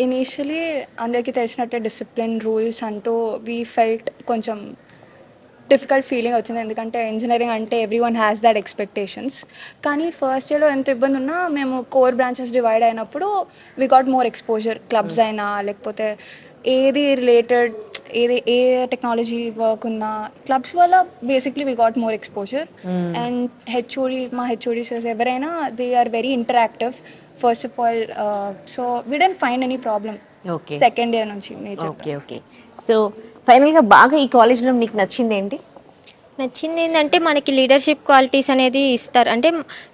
ఇనీషియలీ అందరికీ తెలిసినట్టే డిసిప్లిన్ రూల్స్ అంటూ వీ ఫెల్ట్ కొంచెం డిఫికల్ట్ ఫీలింగ్ వచ్చింది. ఎందుకంటే ఇంజనీరింగ్ అంటే every one has that expectations. కానీ ఫస్ట్ ఇయర్లో ఎంత ఇబ్బంది ఉన్నా మేము కోర్ బ్రాంచెస్ డివైడ్ అయినప్పుడు we got more exposure. Clubs అయినా లేకపోతే ఏది రిలేటెడ్ ఏ టెక్నాలజీ వర్క్ ఉన్నా క్లబ్స్ వల్ల basically we got more exposure. And మా హెచ్ఓడీస్ ఎవరైనా they are very interactive first of all. So we don't find any problem second year నుంచి. Okay okay, so ఫైనల్గా బాగా ఈ కాలేజ్లో నీకు నచ్చింది ఏంటి? నచ్చింది ఏంటంటే మనకి లీడర్షిప్ క్వాలిటీస్ అనేది ఇస్తారు. అంటే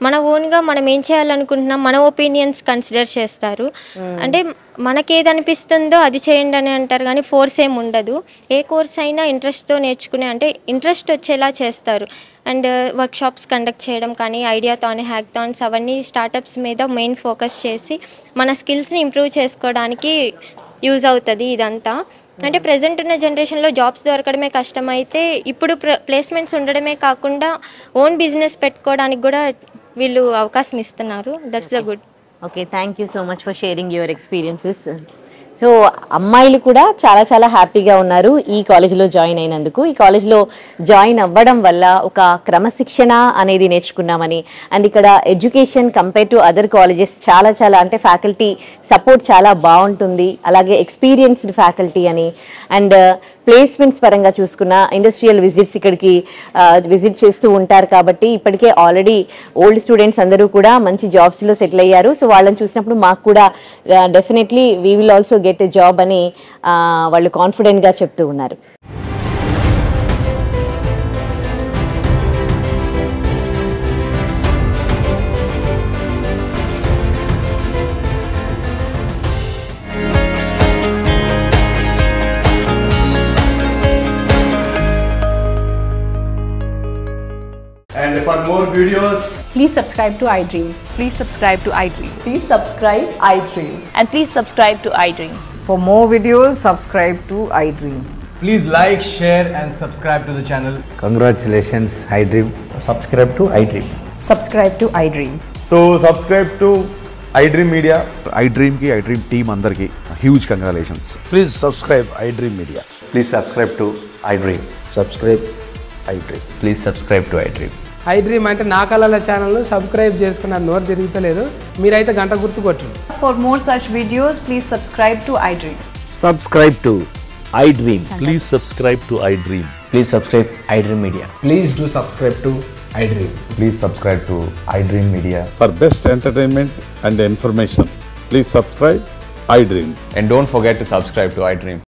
మన ఓన్గా మనం ఏం చేయాలనుకుంటున్నాం మన ఒపీనియన్స్ కన్సిడర్ చేస్తారు. అంటే మనకేది అనిపిస్తుందో అది చేయండి అని అంటారు కానీ ఫోర్స్ ఏమి ఉండదు. ఏ కోర్స్ అయినా ఇంట్రెస్ట్తో నేర్చుకునే అంటే ఇంట్రెస్ట్ వచ్చేలా చేస్తారు. అండ్ వర్క్షాప్స్ కండక్ట్ చేయడం కానీ ఐడియాథాన్, హ్యాక్థాన్స్ అవన్నీ స్టార్టప్స్ మీద మెయిన్ ఫోకస్ చేసి మన స్కిల్స్ని ఇంప్రూవ్ చేసుకోవడానికి యూజ్ అవుతుంది ఇదంతా. అంటే ప్రజెంట్ ఉన్న జనరేషన్లో జాబ్స్ దొరకడమే కష్టమైతే ఇప్పుడు ప్లేస్మెంట్స్ ఉండడమే కాకుండా ఓన్ బిజినెస్ పెట్టుకోవడానికి కూడా వీళ్ళు అవకాశం ఇస్తున్నారు. That's the good. Okay, thank you so much for sharing your experiences. So అమ్మాయిలు కూడా చాలా చాలా హ్యాపీగా ఉన్నారు ఈ కాలేజ్లో జాయిన్ అయినందుకు. ఈ కాలేజ్లో జాయిన్ అవ్వడం వల్ల ఒక క్రమశిక్షణ అనేది నేర్చుకున్నామని, అండ్ ఇక్కడ education compare to other colleges చాలా చాలా అంటే ఫ్యాకల్టీ సపోర్ట్ చాలా బాగుంటుంది, అలాగే ఎక్స్పీరియన్స్డ్ ఫ్యాకల్టీ అని, అండ్ ప్లేస్మెంట్స్ పరంగా చూసుకున్న ఇండస్ట్రియల్ విజిట్స్ ఇక్కడికి విజిట్ చేస్తూ ఉంటారు కాబట్టి ఇప్పటికే ఆల్రెడీ ఓల్డ్ స్టూడెంట్స్ అందరూ కూడా మంచి జాబ్స్లో సెటిల్ అయ్యారు. సో వాళ్ళని చూసినప్పుడు మాకు కూడా definitely we will also get a job అని వాళ్ళు కాన్ఫిడెంట్గా చెప్తూ ఉన్నారు. And for more videos, please subscribe to iDream. Please subscribe to iDream. Please subscribe iDream. And please subscribe to iDream. For more videos, subscribe to iDream. please like, share and subscribe to the channel. Congratulations, iDream. Subscribe to iDream. Subscribe to iDream. So subscribe to iDream Media. iDream ki iDream team andarki huge congratulations. Please subscribe iDream Media. Please subscribe to iDream. Subscribe iDream. Please subscribe to iDream. I dream అంటే నా కళల channel subscribe చేసుకున్న నోరు తిరుగుతలేదు, మీరైతే గంట గుర్తు కొట్టండి. For more such videos, please subscribe to iDream. Subscribe to iDream. Please subscribe to iDream. Please subscribe iDream Media. Please do subscribe to iDream. Please subscribe to iDream Media. For best entertainment and information, please subscribe iDream. And don't forget to subscribe to iDream.